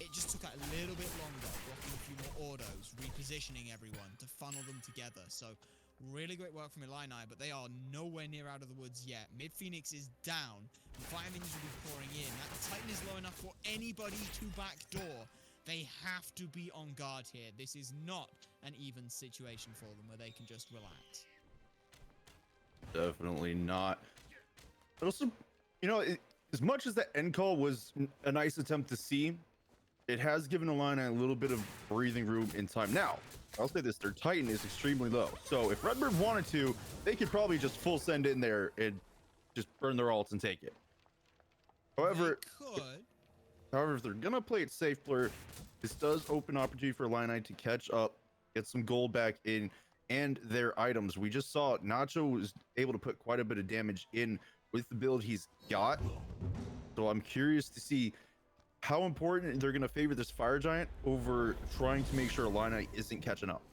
It just took a little bit longer, blocking a few more autos, repositioning everyone to funnel them together. So really great work from Illini, but they are nowhere near out of the woods yet. Mid Phoenix is down. Fire minions will be pouring in. That Titan is low enough for anybody to backdoor. They have to be on guard here. This is not an even situation for them where they can just relax. Definitely not. But also, you know, as much as that end call was a nice attempt to see, it has given Illini a little bit of breathing room in time. Now, I'll say this, their Titan is extremely low. So if Redbird wanted to, they could probably just full send in there and just burn their ults and take it. However, if they're going to play it safe, player, this does open opportunity for Illini to catch up, get some gold back in, and their items. We just saw Nacho was able to put quite a bit of damage in with the build he's got. So I'm curious to see how important they're going to favor this Fire Giant over trying to make sure Illini isn't catching up.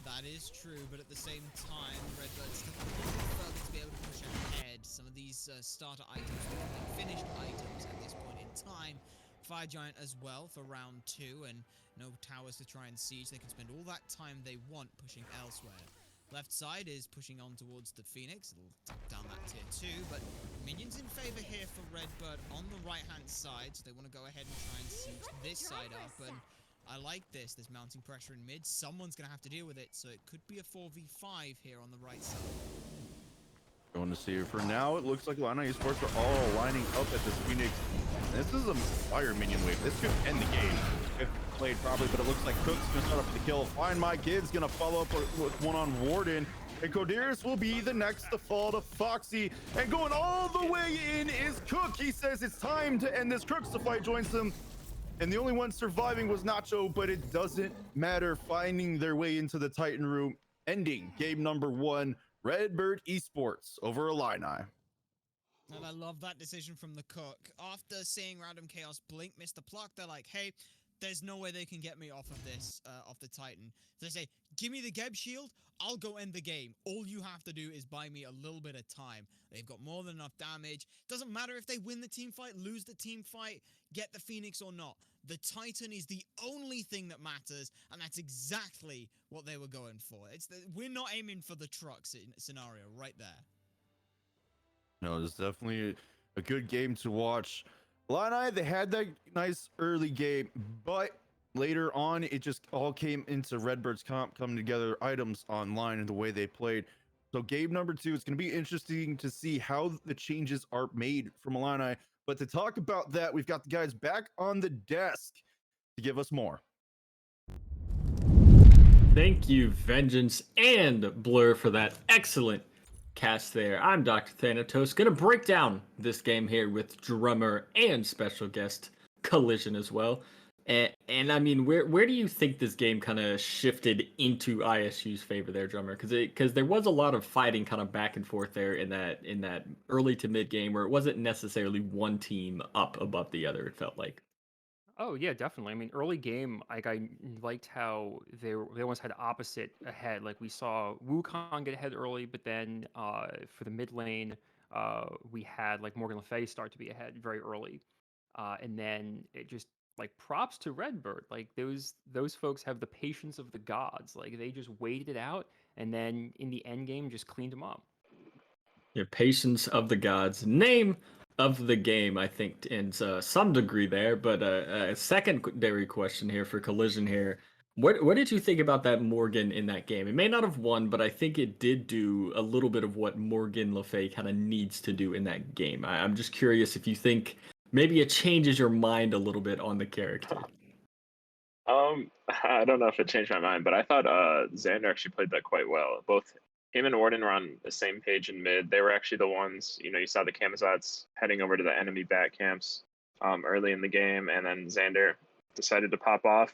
That is true, but at the same time, Redbird still a little further to be able to push ahead. Some of these starter items will be finished items at this point in time. Fire Giant as well for round 2, and no towers to try and siege. They can spend all that time they want pushing elsewhere. Left side is pushing on towards the Phoenix. It'll tap down that tier 2, but minions in favor here for Redbird on the right-hand side, so they want to go ahead and try and siege this side up, and I like this. There's mounting pressure in mid. Someone's going to have to deal with it, so it could be a 4v5 here on the right side. Going to see it for now. It looks like Illini Esports are all lining up at this Phoenix. This is a fire minion wave. This could end the game if played properly, but it looks like Cook's gonna start up for the kill. Find My Kid's gonna follow up with one on Warden, and Codiris will be the next to fall to Foxy. And going all the way in is Cook. He says it's time to end this. Crooksify joins them, and the only one surviving was Nacho, but it doesn't matter. Finding their way into the Titan room, ending game number 1. Redbird Esports over Illini. And I love that decision from the Cook. After seeing Random Chaos blink, miss the pluck, they're like, hey, there's no way they can get me off of this, off the Titan. So they say, give me the Geb shield, I'll go end the game. All you have to do is buy me a little bit of time. They've got more than enough damage. Doesn't matter if they win the team fight, lose the team fight, get the Phoenix or not. The Titan is the only thing that matters, and that's exactly what they were going for. We're not aiming for the truck scenario right there. No, it's definitely a good game to watch. Illini, they had that nice early game, but later on, it just all came into Redbird's comp coming together, items online and the way they played. So game number 2, it's going to be interesting to see how the changes are made from Illini. But to talk about that, we've got the guys back on the desk to give us more. Thank you, Vengeance and Blur, for that excellent cast there. I'm Dr. Thanatos, gonna break down this game here with drummer and special guest Collision as well. And I mean, where do you think this game kind of shifted into ISU's favor there, drummer? Because there was a lot of fighting kind of back and forth there in that early to mid game where it wasn't necessarily one team up above the other. It felt like. Oh yeah, definitely. I mean, early game, like I liked how they almost had opposite ahead. Like we saw Wukong get ahead early, but then for the mid lane, we had like Morgan Le Fay start to be ahead very early, and then it just like props to Redbird. Like those folks have the patience of the gods. Like they just waited it out, and then in the end game, just cleaned them up. Yeah, patience of the gods. Name of the game, I think, in some degree there. But a secondary question here for Collision here. What did you think about that Morgan in that game? It may not have won, but I think it did do a little bit of what Morgan Le Fay kind of needs to do in that game. I'm just curious if you think maybe it changes your mind a little bit on the character. I don't know if it changed my mind, but I thought Xander actually played that quite well. Both him and Warden were on the same page in mid. They were actually the ones, you saw the Camazotz heading over to the enemy back camps early in the game, and then Xander decided to pop off,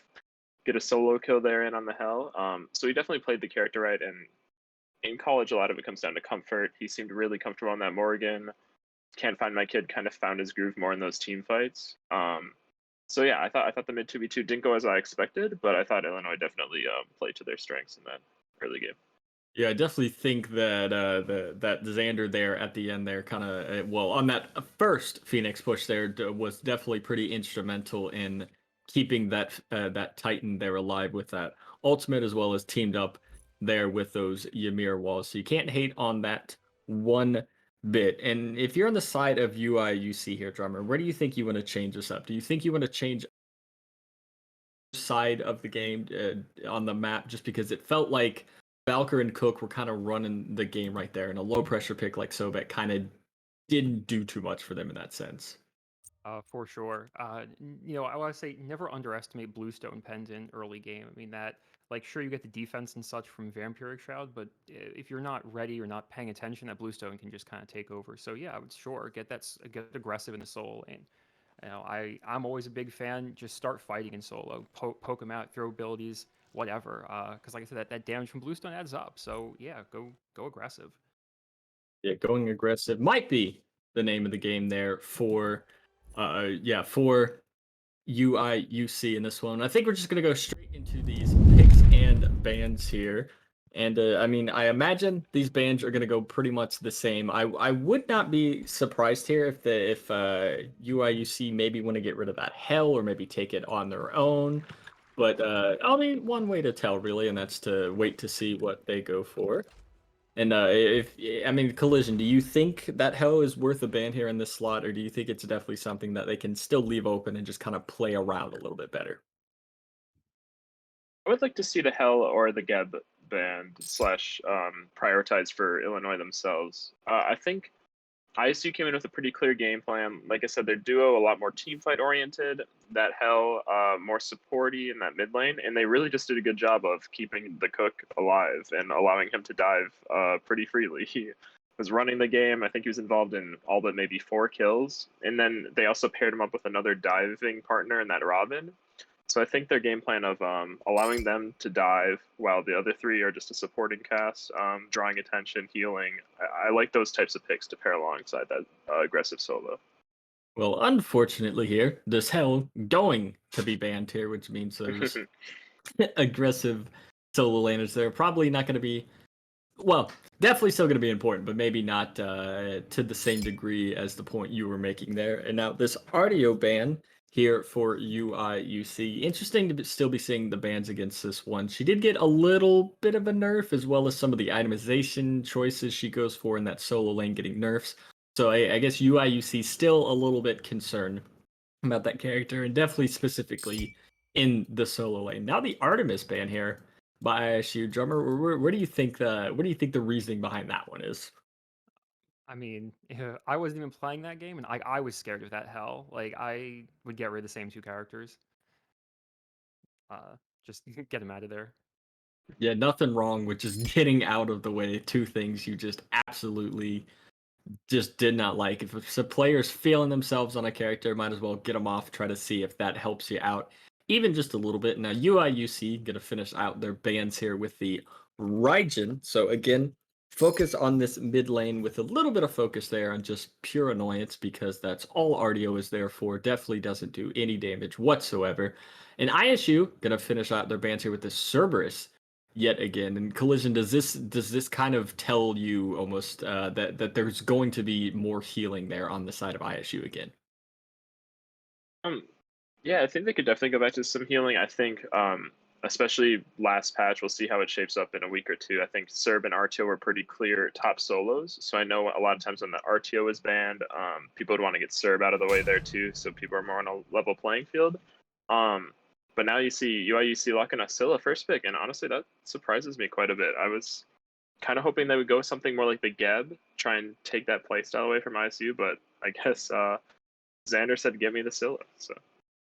get a solo kill there in on the Hell. So he definitely played the character right, and in college, a lot of it comes down to comfort. He seemed really comfortable on that Morgan. Can't Find My Kid kind of found his groove more in those team fights. So yeah, I thought the mid 2v2 didn't go as I expected, but I thought Illinois definitely played to their strengths in that early game. Yeah, I definitely think that that Xander there at the end there kind of on that first Phoenix push there was definitely pretty instrumental in keeping that that Titan there alive with that ultimate, as well as teamed up there with those Ymir walls. So you can't hate on that one bit. And if you're on the side of UIUC here, drummer, where do you think you want to change this up? Do you think you want to change side of the game on the map, just because it felt like Valkyr and Cook were kind of running the game right there, and a low pressure pick like Sobek kind of didn't do too much for them in that sense? For sure. I want to say never underestimate Bluestone Pendant early game. I mean that, like, sure you get the defense and such from Vampiric Shroud, but if you're not ready or not paying attention, that Bluestone can just kind of take over. So yeah, I would get aggressive in the soul lane. I'm always a big fan. Just start fighting in solo, poke them out, throw abilities, whatever. Because like I said, that damage from Bluestone adds up. So yeah, go aggressive. Yeah, going aggressive might be the name of the game there for for UIUC in this one. I think we're just gonna go straight into these picks and bans here. And I mean, I imagine these bans are going to go pretty much the same. I would not be surprised here if UIUC maybe want to get rid of that hell or maybe take it on their own. But I mean, one way to tell really, and that's to wait to see what they go for. And I mean, Collision, do you think that hell is worth a ban here in this slot, or do you think it's definitely something that they can still leave open and just kind of play around a little bit better? I would like to see the Hell or the Geb banned slash prioritized for Illinois themselves. I think ISU came in with a pretty clear game plan. Like I said, their duo a lot more team fight oriented. That Hell more supporty in that mid lane, and they really just did a good job of keeping the Cook alive and allowing him to dive pretty freely. He was running the game. I think he was involved in all but maybe 4 kills, and then they also paired him up with another diving partner in that Robin. So I think their game plan of allowing them to dive while the other 3 are just a supporting cast, drawing attention, healing. I like those types of picks to pair alongside that aggressive solo. Well, unfortunately here, this hell going to be banned here, which means those aggressive solo laners, they're probably not going to be, well, definitely still going to be important, but maybe not to the same degree as the point you were making there. And now this RDO ban here for UIUC. Interesting to still be seeing the bans against this one. She did get a little bit of a nerf, as well as some of the itemization choices she goes for in that solo lane getting nerfs. So I guess UIUC still a little bit concerned about that character, and definitely specifically in the solo lane. Now the Artemis ban here by ISU. Drummer, where do you think the reasoning behind that one is? I mean, I wasn't even playing that game, and I was scared of that hell. Like, I would get rid of the same 2 characters. Just get them out of there. Yeah, nothing wrong with just getting out of the way 2 things you just absolutely just did not like. If a player's feeling themselves on a character, might as well get them off, try to see if that helps you out, even just a little bit. Now, UIUC going to finish out their bans here with the Raijin. So again, focus on this mid lane with a little bit of focus there on just pure annoyance, because that's all RDO is there for. Definitely doesn't do any damage whatsoever. And ISU going to finish out their bans here with the Cerberus yet again. And Collision, does this kind of tell you almost that there's going to be more healing there on the side of ISU again? Yeah, I think they could definitely go back to some healing. I think especially last patch, we'll see how it shapes up in a week or 2. I think Serb and RTO were pretty clear top solos. So I know a lot of times when the RTO is banned, people would want to get Serb out of the way there too, so people are more on a level playing field. But now you see UIUC locking a Scylla first pick, and honestly, that surprises me quite a bit. I was kind of hoping they would go something more like the Geb, try and take that playstyle away from ISU, but I guess Xander said, "Give me the Scylla." So.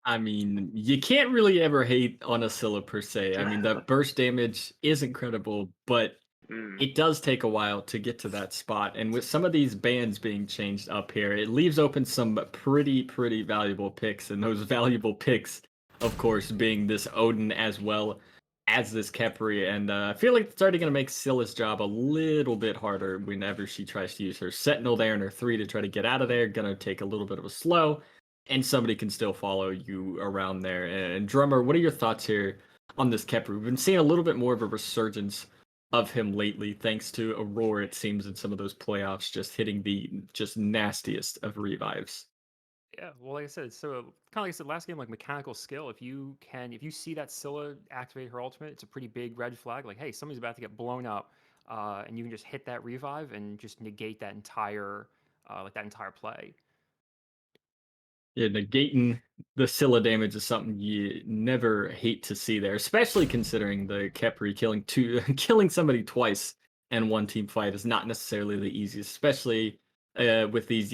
I mean, you can't really ever hate on a Scylla per se. I mean, that burst damage is incredible, but it does take a while to get to that spot. And with some of these bans being changed up here, it leaves open some pretty valuable picks. And those valuable picks, of course, being this Odin as well as this Khepri. And I feel like it's already going to make Scylla's job a little bit harder whenever she tries to use her Sentinel there in her 3 to try to get out of there. Going to take a little bit of a slow. And somebody can still follow you around there. And Drummer, what are your thoughts here on this Khepri? We've been seeing a little bit more of a resurgence of him lately, thanks to Aurora, it seems, in some of those playoffs, just hitting the just nastiest of revives. Yeah, well, like I said, so kind of like I said last game, like mechanical skill. If you see that Scylla activate her ultimate, it's a pretty big red flag. Like, hey, somebody's about to get blown up, and you can just hit that revive and just negate that entire play. Yeah, negating the Scylla damage is something you never hate to see there, especially considering the Khepri killing somebody twice in one team fight is not necessarily the easiest, especially with these,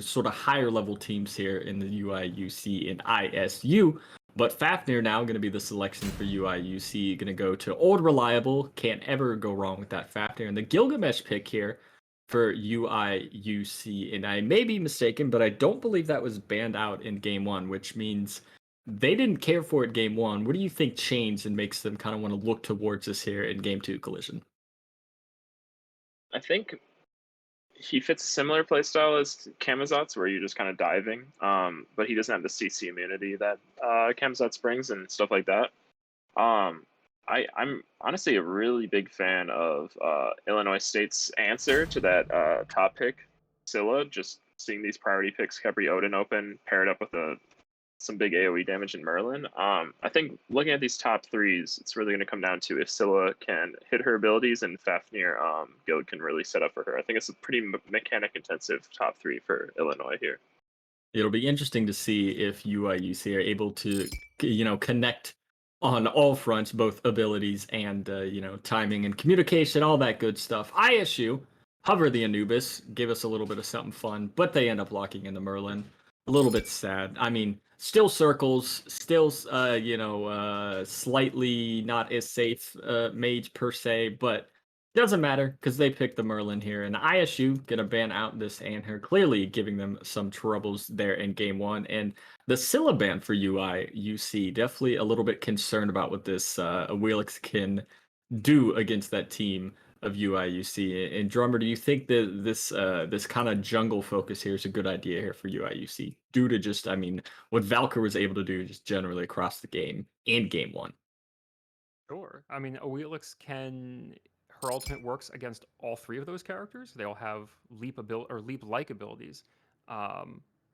sort of higher level teams here in the UIUC and ISU. But Fafnir now going to be the selection for UIUC. Going to go to Old Reliable. Can't ever go wrong with that Fafnir. And the Gilgamesh pick here for UIUC, and I may be mistaken, but I don't believe that was banned out in Game 1, which means they didn't care for it Game 1. What do you think changed and makes them kind of want to look towards this here in Game 2 Collision? I think he fits a similar playstyle as Camazotz, where you're just kind of diving, but he doesn't have the CC immunity that Camazotz brings and stuff like that. I'm honestly a really big fan of Illinois State's answer to that top pick, Scylla. Just seeing these priority picks, Khepri Odin open, paired up with some big AoE damage in Merlin. I think looking at these top threes, it's really going to come down to if Scylla can hit her abilities and Fafnir Guild can really set up for her. I think it's a pretty mechanic intensive top three for Illinois here. It'll be interesting to see if UIUC are able to, connect on all fronts, both abilities and, timing and communication, all that good stuff. ISU, Hover the Anubis, give us a little bit of something fun, but they end up locking in the Merlin. A little bit sad. I mean, still circles, still, slightly not as safe mage per se, but doesn't matter because they picked the Merlin here, and ISU gonna ban out this Anher, clearly giving them some troubles there in game one. And the Scylla ban for UI UC, definitely a little bit concerned about what this Wheelix can do against that team of UI UC. And Drummer, do you think that this kind of jungle focus here is a good idea here for UI UC, due to just, I mean, what Valkyr was able to do just generally across the game in game one? Sure. I mean, Wheelix can. Her ultimate works against all three of those characters. They all have leap-like abilities.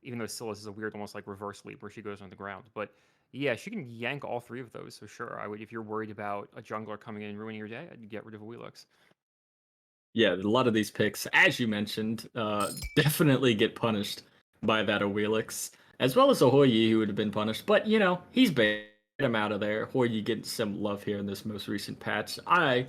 Even though Scylla's is a weird, almost like reverse leap where she goes on the ground. But yeah, she can yank all three of those. So sure, I would. If you're worried about a jungler coming in and ruining your day, I'd get rid of Wheelix. Yeah, a lot of these picks, as you mentioned, definitely get punished by that Awilix, as well as Ahoyi, who would have been punished. But, he's baited him out of there. Hoyi getting some love here in this most recent patch. I,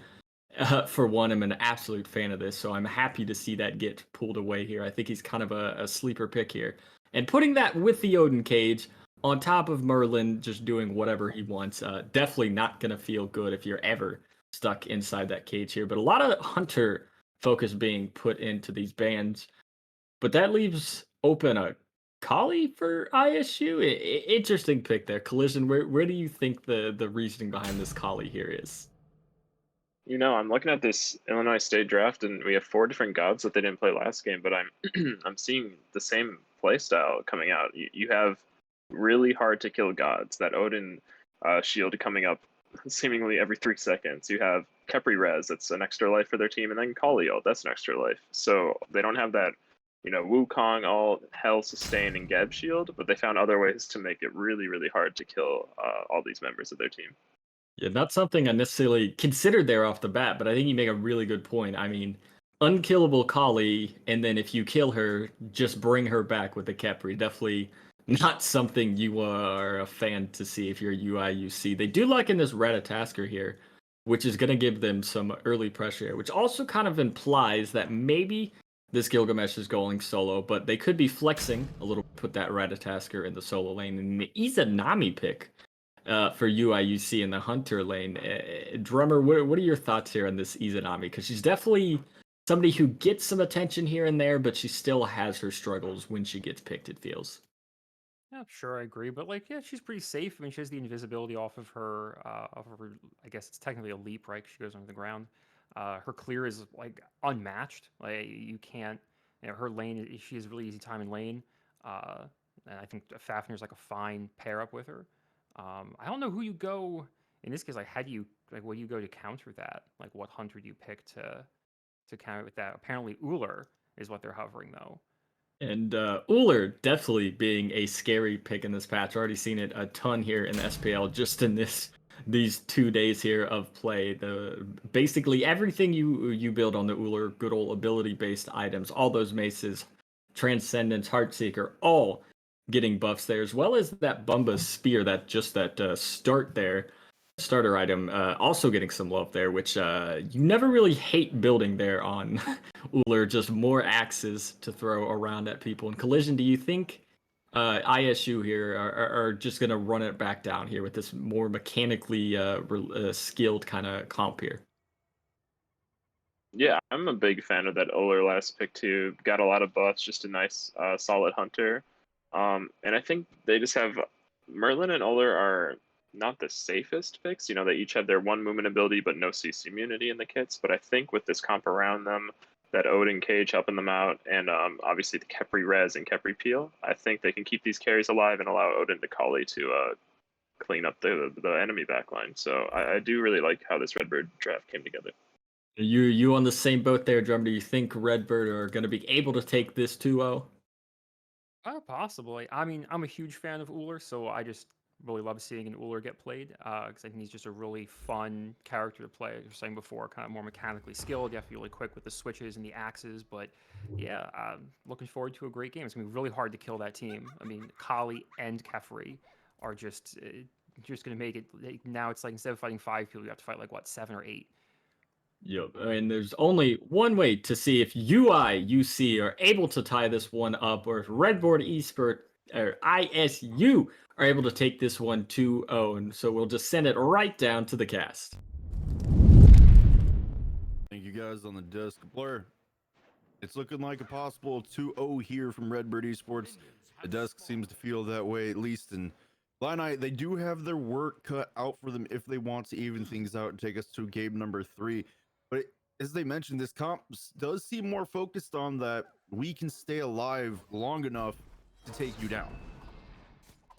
for one, am an absolute fan of this, so I'm happy to see that get pulled away here. I think he's kind of a sleeper pick here. And putting that with the Odin Cage on top of Merlin just doing whatever he wants, definitely not going to feel good if you're ever stuck inside that cage here. But a lot of Hunter focus being put into these bans, but that leaves open a Kali for ISU. Interesting pick there. Collision, where do you think the reasoning behind this Kali here is? I'm looking at this Illinois State draft, and we have 4 different gods that they didn't play last game, but I'm I'm seeing the same play style coming out. You have really hard to kill gods. That Odin shield coming up seemingly every 3 seconds. You have Khepri Res, that's an extra life for their team, and then Kali ult, that's an extra life. So they don't have that, Wukong all hell sustain and Geb shield, but they found other ways to make it really, really hard to kill all these members of their team. Yeah, not something I necessarily considered there off the bat, but I think you make a really good point. I mean, unkillable Kali, and then if you kill her, just bring her back with the Khepri. Definitely not something you are a fan to see if you're UIUC. They do lock in this Ratatasker here, which is going to give them some early pressure here, which also kind of implies that maybe this Gilgamesh is going solo, but they could be flexing a little, put that Ratatasker in the solo lane. And the Izanami pick for UIUC in the Hunter lane. Drummer, what are your thoughts here on this Izanami? Because she's definitely somebody who gets some attention here and there, but she still has her struggles when she gets picked, it feels. Yeah, sure, I agree. But yeah, she's pretty safe. I mean, she has the invisibility off of her, I guess it's technically a leap, right? 'Cause she goes under the ground. Her clear is like unmatched. Like you can't, her lane. She has really easy time in lane. And I think Fafnir's like a fine pair up with her. I don't know who you go in this case. Like, how do you what do you go to counter that? Like, what hunter do you pick to counter with that? Apparently, Uller is what they're hovering though. And Uller definitely being a scary pick in this patch. Already seen it a ton here in the SPL just in these 2 days here of play. Basically everything you build on the Uller, good old ability based items, all those maces, Transcendence, Heartseeker, all getting buffs there, as well as that Bumba spear, that start there. Starter item also getting some love there, which you never really hate building there on Uller, just more axes to throw around at people. And Collision, do you think ISU here are just going to run it back down here with this more mechanically skilled kind of comp here? Yeah, I'm a big fan of that Uller last pick too. Got a lot of buffs, just a nice, solid hunter. And I think they just have Merlin and Uller are not the safest picks. They each have their one movement ability, but no CC immunity in the kits. But I think with this comp around them, that Odin Cage helping them out, and obviously the Khepri Res and Khepri Peel, I think they can keep these carries alive and allow Odin to Kali to clean up the enemy backline. So I do really like how this Redbird draft came together. You on the same boat there, Drum? Do you think Redbird are going to be able to take this 2-0? Possibly. I mean, I'm a huge fan of Uller, so I just really love seeing an Uller get played because I think he's just a really fun character to play. As you were saying before, kind of more mechanically skilled. You have to be really quick with the switches and the axes. But yeah, looking forward to a great game. It's going to be really hard to kill that team. I mean, Kali and Kefri are just going to make it. Now it's like instead of fighting 5 people, you have to fight like, what, 7 or 8. Yep. I mean, there's only one way to see if UC are able to tie this one up, or if Redbird Esports or ISU are able to take this one 2-0. And so we'll just send it right down to the cast. Thank you guys on the desk. Blur, it's looking like a possible 2-0 here from Redbird Esports. The desk seems to feel that way, at least. And Illini, they do have their work cut out for them if they want to even things out and take us to game number 3. But as they mentioned, this comp does seem more focused on that we can stay alive long enough to take you down.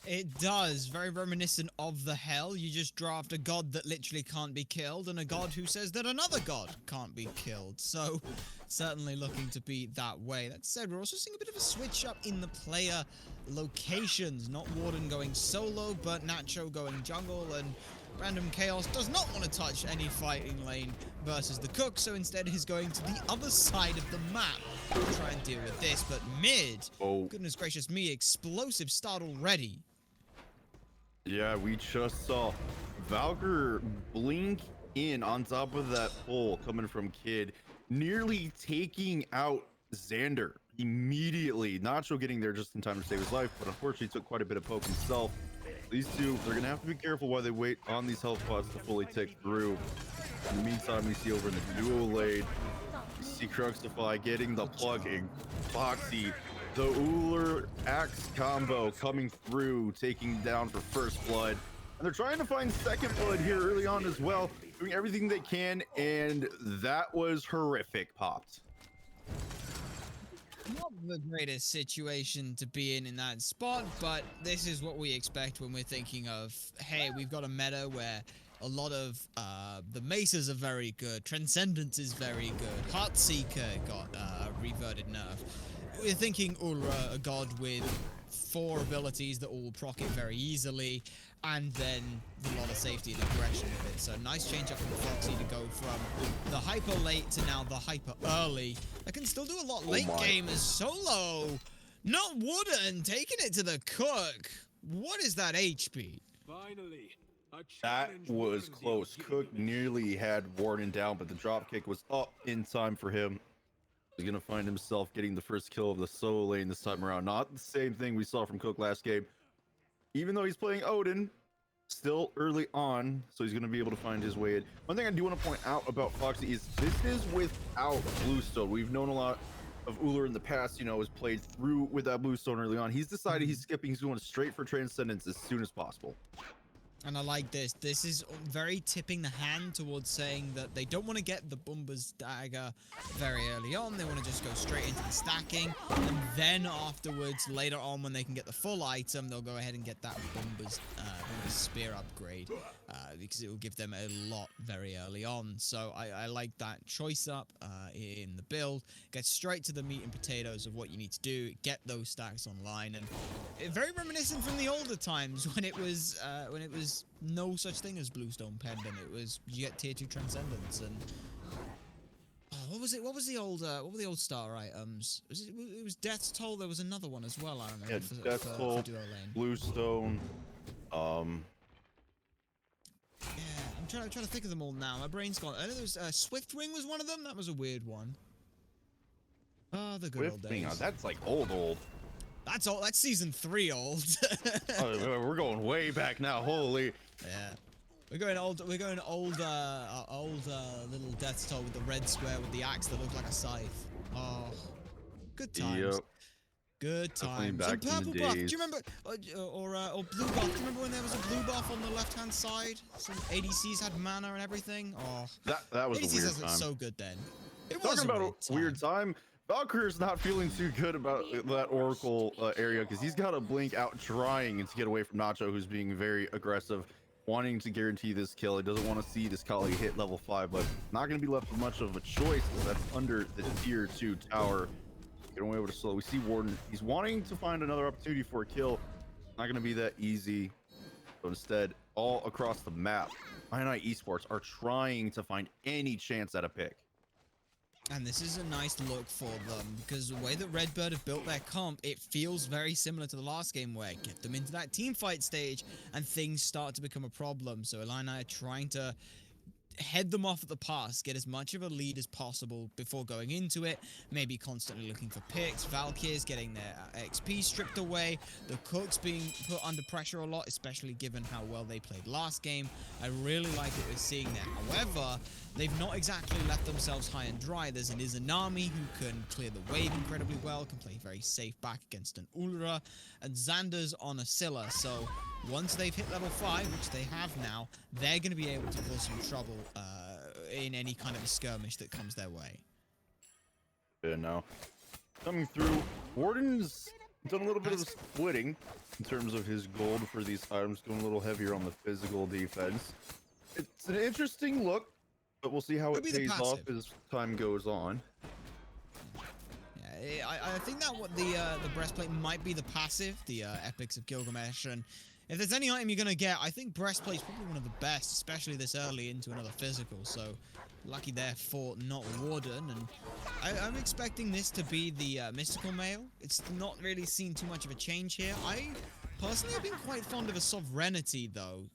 It does. Very reminiscent of the hell. You just draft a god that literally can't be killed and a god who says that another god can't be killed. So, certainly looking to be that way. That said, we're also seeing a bit of a switch up in the player locations. Not Warden going solo, but Nacho going jungle, and Random Chaos does not want to touch any fighting lane versus the Cook, so instead he's going to the other side of the map to try and deal with this. But mid, goodness gracious me, explosive start already. Yeah, we just saw Valkyr blink in on top of that pole coming from Kid, nearly taking out Xander immediately. Nacho getting there just in time to save his life, but unfortunately took quite a bit of poke himself. These two, they're gonna have to be careful while they wait on these health pots to fully tick through. In the meantime, we see over in the duo lane, we see Cruxify getting the plugging. Foxy, the Uller Axe combo coming through, taking down for first blood. And they're trying to find second blood here early on as well, doing everything they can, and that was horrific popped. Not the greatest situation to be in that spot, but this is what we expect when we're thinking of, hey, we've got a meta where a lot of the maces are very good, Transcendence is very good, Heartseeker got reverted nerf. We're thinking Ulra, a god with 4 abilities that all proc it very easily, and then a lot of safety and aggression with it. So nice change up from Foxy to go from the hyper late to now the hyper early. I can still do a lot late game as solo. Not Wooden taking it to the Cook. What is that HP? Finally, that was close. Cook nearly had Warden down, but the drop kick was up in time for him. He's gonna find himself getting the first kill of the solo lane this time around. Not the same thing we saw from Cook last game. Even though he's playing Odin, still early on, so he's gonna be able to find his way in. One thing I do want to point out about Foxy is this is without Bluestone. We've known a lot of Uller in the past, you know, has played through with that Bluestone early on. He's decided he's skipping, he's going straight for Transcendence as soon as possible. And I like this. This is very tipping the hand towards saying that they don't want to get the Bumba's dagger very early on. They want to just go straight into the stacking. And then afterwards, later on, when they can get the full item, they'll go ahead and get that Bumba's spear upgrade. Because it will give them a lot very early on. So I like that choice up in the build. Get straight to the meat and potatoes of what you need to do. Get those stacks online. And very reminiscent from the older times when it was no such thing as Bluestone Pendant. It was you get tier 2 Transcendence and what was it? What was the old what were the old star items? It was Death's Toll. There was another one as well. I remember. Yeah, Death's Toll, Bluestone. Yeah, I'm trying to think of them all now. My brain's gone. I know there was Swiftwing was one of them. That was a weird one. Oh, the good old days. That's like old. That's all. That's season 3 old. Oh, we're going way back now. Holy. Yeah. We're going old. We're going old little Death's Toll with the red square with the axe that looked like a scythe. Oh, good times. Yep. Good times. And purple buff. Do you remember, or blue buff? Do you remember when there was a blue buff on the left-hand side? Some ADCs had mana and everything. Oh, that was ADCs a weird time. So good then. It Talking was about a weird time. Valkyrie's not feeling too good about that Oracle area because he's got a blink out trying to get away from Nacho, who's being very aggressive, wanting to guarantee this kill. He doesn't want to see this Collegiate hit level 5, but not going to be left with much of a choice as that's under the tier 2 tower. Getting away with a slow. We see Warden. He's wanting to find another opportunity for a kill. Not going to be that easy. So instead, all across the map, Illini Esports are trying to find any chance at a pick. And this is a nice look for them, because the way that Redbird have built their comp, it feels very similar to the last game where get them into that team fight stage and things start to become a problem. So Illini are trying to head them off at the pass, get as much of a lead as possible before going into it, maybe constantly looking for picks. Valkyries getting their XP stripped away, the Cooks being put under pressure a lot, especially given how well they played last game. I really like what we're seeing there. However, they've not exactly left themselves high and dry. There's an Izanami who can clear the wave incredibly well, can play very safe back against an Ulra, and Xander's on a Scylla. So once they've hit level 5, which they have now, they're going to be able to cause some trouble in any kind of a skirmish that comes their way. Yeah, now coming through, Warden's done a little bit of splitting in terms of his gold for these items, going a little heavier on the physical defense. It's an interesting look, but we'll see how it pays off as time goes on. Yeah, I think that what the breastplate might be the passive, the Epics of Gilgamesh, and if there's any item you're gonna get, I think breastplate's probably one of the best, especially this early into another physical. So lucky there for not Warden, and I'm expecting this to be the mystical mail. It's not really seen too much of a change here. I personally have been quite fond of a sovereignty though.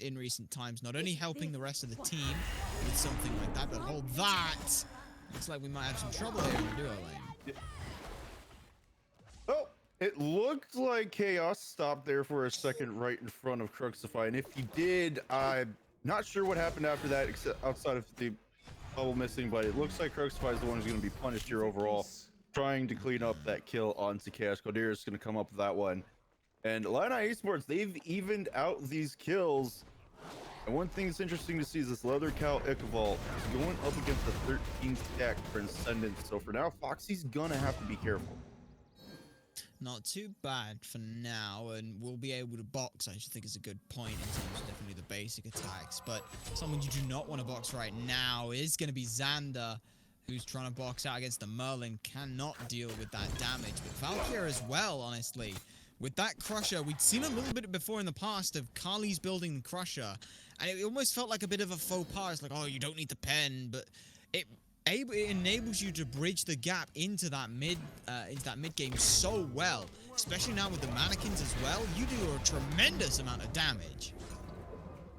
In recent times, not only helping the rest of the team with something like that, but hold that! Looks like we might have some trouble here in the duo lane. Oh, it looked like Chaos stopped there for a second right in front of Cruxify, and if he did, I'm not sure what happened after that, except outside of the bubble missing, but it looks like Cruxify is the one who's going to be punished here overall, trying to clean up that kill onto Chaos. Kodir is going to come up with that one. And Illini Esports, they've evened out these kills. And one thing that's interesting to see is this Leather Cow Ichabod is going up against the 13 stack Transcendence. So for now, Foxy's gonna have to be careful. Not too bad for now, and we'll be able to box, I think is a good point in terms of definitely the basic attacks. But someone you do not want to box right now is going to be Xander, who's trying to box out against the Merlin, cannot deal with that damage. But Valkyrie as well, honestly. With that Crusher, we'd seen a little bit before in the past of Kali's building the Crusher, and it almost felt like a bit of a faux pas. It's like, oh, you don't need the pen, but it enables you to bridge the gap into that mid game so well, especially now with the mannequins as well. You do a tremendous amount of damage.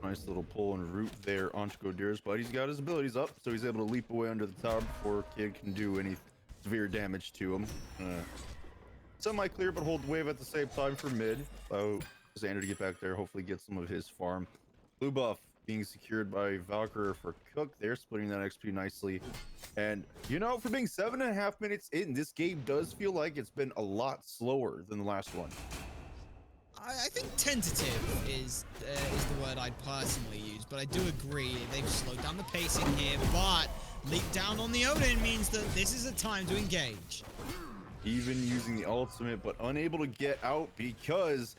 Nice little pull and root there onto Godir's, but he's got his abilities up, so he's able to leap away under the tower before Kid can do any severe damage to him. Semi-clear, but hold wave at the same time for mid. Xander to get back there, hopefully get some of his farm. Blue buff being secured by Valkyrie for Cook. They're splitting that XP nicely. And, you know, for being 7.5 minutes in, this game does feel like it's been a lot slower than the last one. I think tentative is the word I'd personally use, but I do agree they've slowed down the pacing here, but leap down on the Odin means that this is a time to engage. Even using the ultimate, but unable to get out because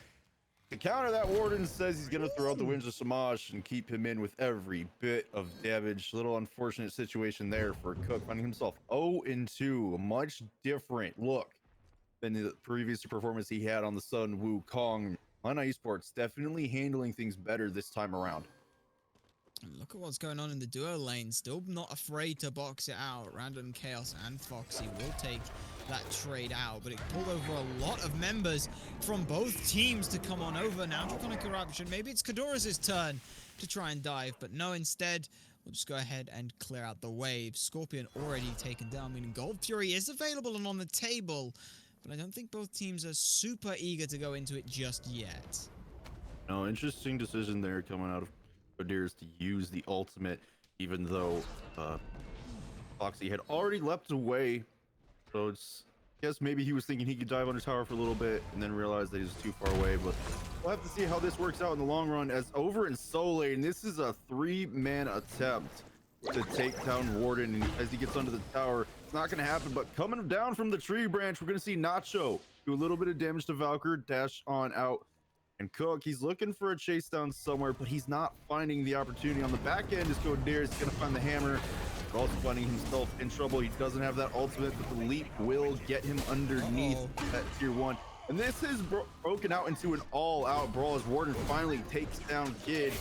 to counter that, Warden says he's going to throw out the Winds of Samaj and keep him in with every bit of damage. Little unfortunate situation there for Cook, finding himself 0-2. A much different look than the previous performance he had on the Sun Wukong. Illini Esports definitely handling things better this time around. Look at what's going on in the duo lane. Still not afraid to box it out. Random Chaos and Foxy will take that trade out, but it pulled over a lot of members from both teams to come on over. Now Draconic Eruption. Maybe it's Kadora's turn to try and dive, but no, instead we'll just go ahead and clear out the wave. Scorpion already taken down, meaning Gold Fury is available and on the table, but I don't think both teams are super eager to go into it just yet. No, interesting decision there coming out of Kadir's to use the ultimate, even though Foxy had already leapt away. So it's, I guess maybe he was thinking he could dive under tower for a little bit and then realized that he was too far away. But we'll have to see how this works out in the long run. As over in Soul Lane, this is a 3-man attempt to take down Warden, and as he gets under the tower, It's not going to happen, but coming down from the tree branch, we're going to see Nacho do a little bit of damage to Valkyr, dash on out, and Cook. He's looking for a chase down somewhere, but he's not finding the opportunity. On the back end is Godir. He's going to find the hammer, but also finding himself in trouble. He doesn't have that ultimate, but the leap will get him underneath that tier 1. And this is broken out into an all-out brawl as Warden finally takes down Kid.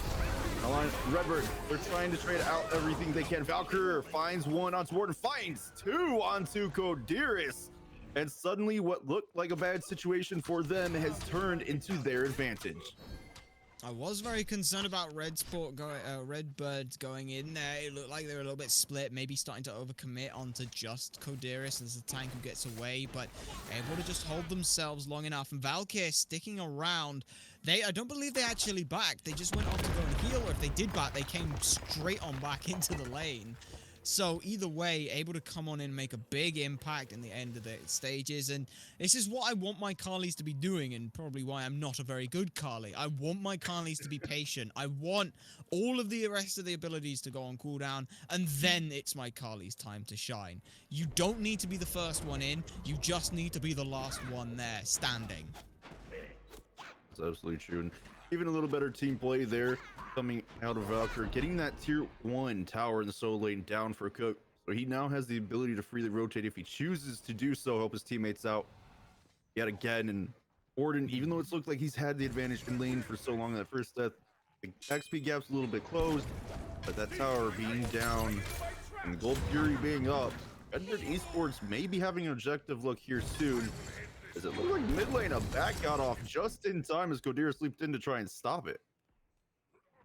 Redbird, they're trying to trade out everything they can. Valkyr finds one onto Warden, finds two onto Kodiris. And suddenly what looked like a bad situation for them has turned into their advantage. I was very concerned about Redbird going in there. It looked like they were a little bit split, maybe starting to overcommit onto just Kodiris as the tank who gets away, but able to just hold themselves long enough. And Valkyr sticking around. I don't believe they actually backed. They just went off to go and heal, or if they did back, they came straight on back into the lane. So either way, able to come on in and make a big impact in the end of the stages. And this is what I want my Carlies to be doing, and probably why I'm not a very good Carly. I want my Carlies to be patient. I want all of the rest of the abilities to go on cooldown, and then it's my Carlies' time to shine. You don't need to be the first one in. You just need to be the last one there, standing. It's absolutely true. And even a little better team play there coming out of Valkyr, getting that tier 1 tower in the solo lane down for Cook. So he now has the ability to freely rotate if he chooses to do so, help his teammates out yet again. And Warden, even though it's looked like he's had the advantage in lane for so long, that first death, the XP gap's a little bit closed, but that tower being down and the Gold Fury being up, Redbird Esports may be having an objective look here soon. Does it look like mid lane a back got off just in time as Kodiris leaped in to try and stop it?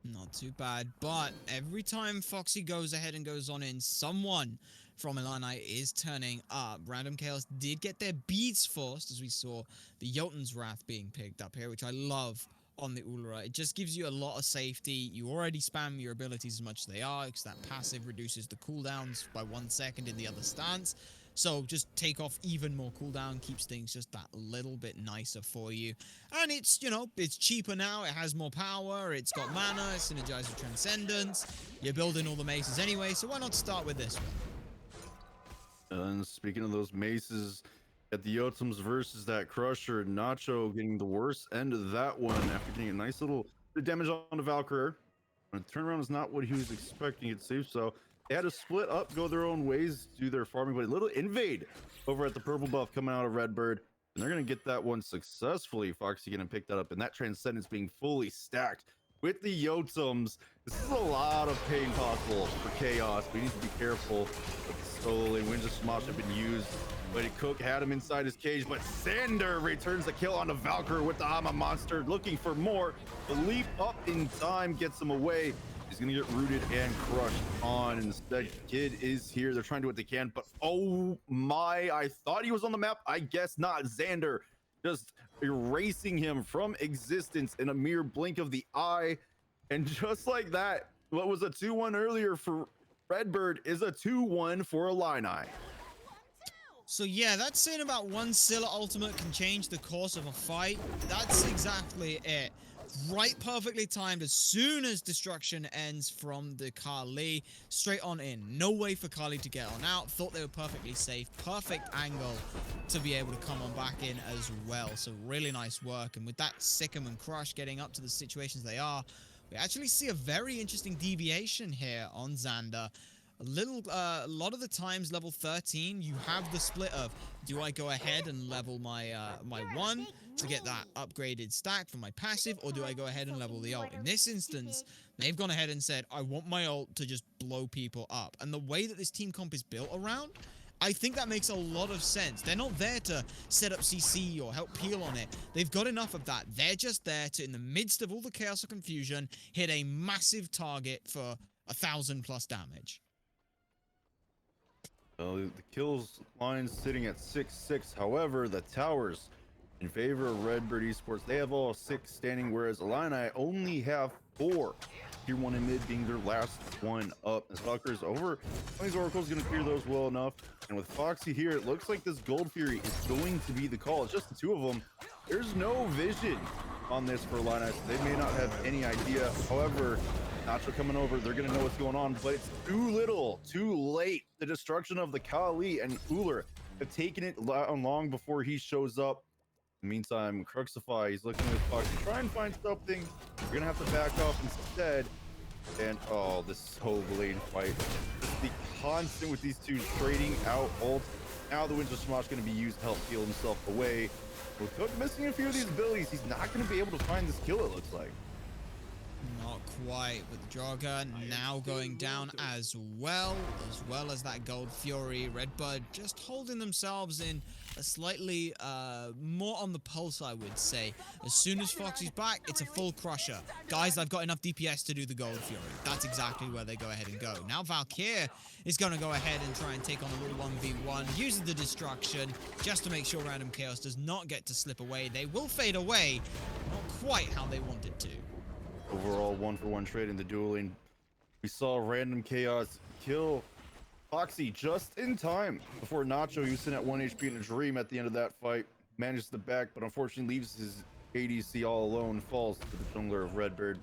Not too bad, but every time Foxy goes ahead and goes on in, someone from Illini is turning up. Random Chaos did get their beads forced, as we saw the Jotun's Wrath being picked up here, which I love on the Ulra. It just gives you a lot of safety. You already spam your abilities as much as they are, because that passive reduces the cooldowns by 1 second in the other stance. So just take off even more cooldown, keeps things just that little bit nicer for you. And it's, you know, it's cheaper now, it has more power, it's got mana, it's synergized with Transcendence. You're building all the maces anyway, so why not start with this one? And speaking of those maces, at the Yotums versus that Crusher, Nacho getting the worst end of that one after getting a nice little bit of damage on the Valkyr. And turnaround is not what he was expecting, it seems. So they had to split up, go their own ways, do their farming, but a little invade over at the purple buff coming out of Redbird. And they're going to get that one successfully. Foxy going to pick that up, and that Transcendence being fully stacked with the Yotums. This is a lot of pain possible for Chaos. We need to be careful with the solo lane. Winds of Smosh have been used. Lady Cook had him inside his cage, but Sander returns the kill on the Valkyr with the Hama Monster, looking for more. The leap up in time gets him away. He's gonna get rooted and crushed on. Instead, Kid is here. They're trying to do what they can, but oh my, I thought he was on the map. I guess not. Xander just erasing him from existence in a mere blink of the eye. And just like that, what was a 2-1 earlier for Redbird is a 2-1 for Illini. So yeah, that's saying about one Scylla ultimate can change the course of a fight. That's exactly it. Right, perfectly timed. As soon as destruction ends from the Carly, straight on in. No way for Carly to get on out. Thought they were perfectly safe. Perfect angle to be able to come on back in as well. So really nice work. And with that Sikkim and Crush getting up to the situations they are, we actually see a very interesting deviation here on Xander. A lot of the times, level 13, you have the split of, do I go ahead and level my my 1 to get that upgraded stack for my passive, or do I go ahead and level the ult? In this instance, they've gone ahead and said, I want my ult to just blow people up. And the way that this team comp is built around, I think that makes a lot of sense. They're not there to set up CC or help peel on it. They've got enough of that. They're just there to, in the midst of all the chaos or confusion, hit a massive target for 1,000+ damage. The kills line sitting at 6-6. However, the towers in favor of Redbird Esports, they have all 6 standing, whereas Illini only have 4. Tier 1 and mid being their last one up. As Valkyr's over, these Oracle's going to clear those well enough. And with Foxy here, it looks like this Gold Fury is going to be the call. It's just the 2 of them. There's no vision on this for Illini, so they may not have any idea. However, Nacho coming over. They're going to know what's going on, but it's too little, too late. The destruction of the Kali and Uller have taken it long before he shows up. In the meantime, Cruxify, he's looking at Fox to try and find something. You're going to have to back off instead. And oh, this whole lane fight. Just the constant with these two trading out ults. Now the Winter Smash going to be used to help heal himself away. With Cook missing a few of these abilities, he's not going to be able to find this kill, it looks like. Not quite, with the Jogger now going down as well as that Gold Fury. Redbird just holding themselves in a slightly more on the pulse, I would say. As soon as Foxy's back, it's a full crusher. Guys, I've got enough DPS to do the Gold Fury. That's exactly where they go ahead and go. Now Valkyr is going to go ahead and try and take on a little 1v1, uses the destruction just to make sure Random Chaos does not get to slip away. They will fade away, not quite how they wanted to. Overall, 1-for-1 trade in the dueling. We saw Random Chaos kill Foxy just in time before Nacho, he was sitting at 1 HP in a dream at the end of that fight, manages the back, but unfortunately leaves his ADC all alone, falls to the jungler of Redbird.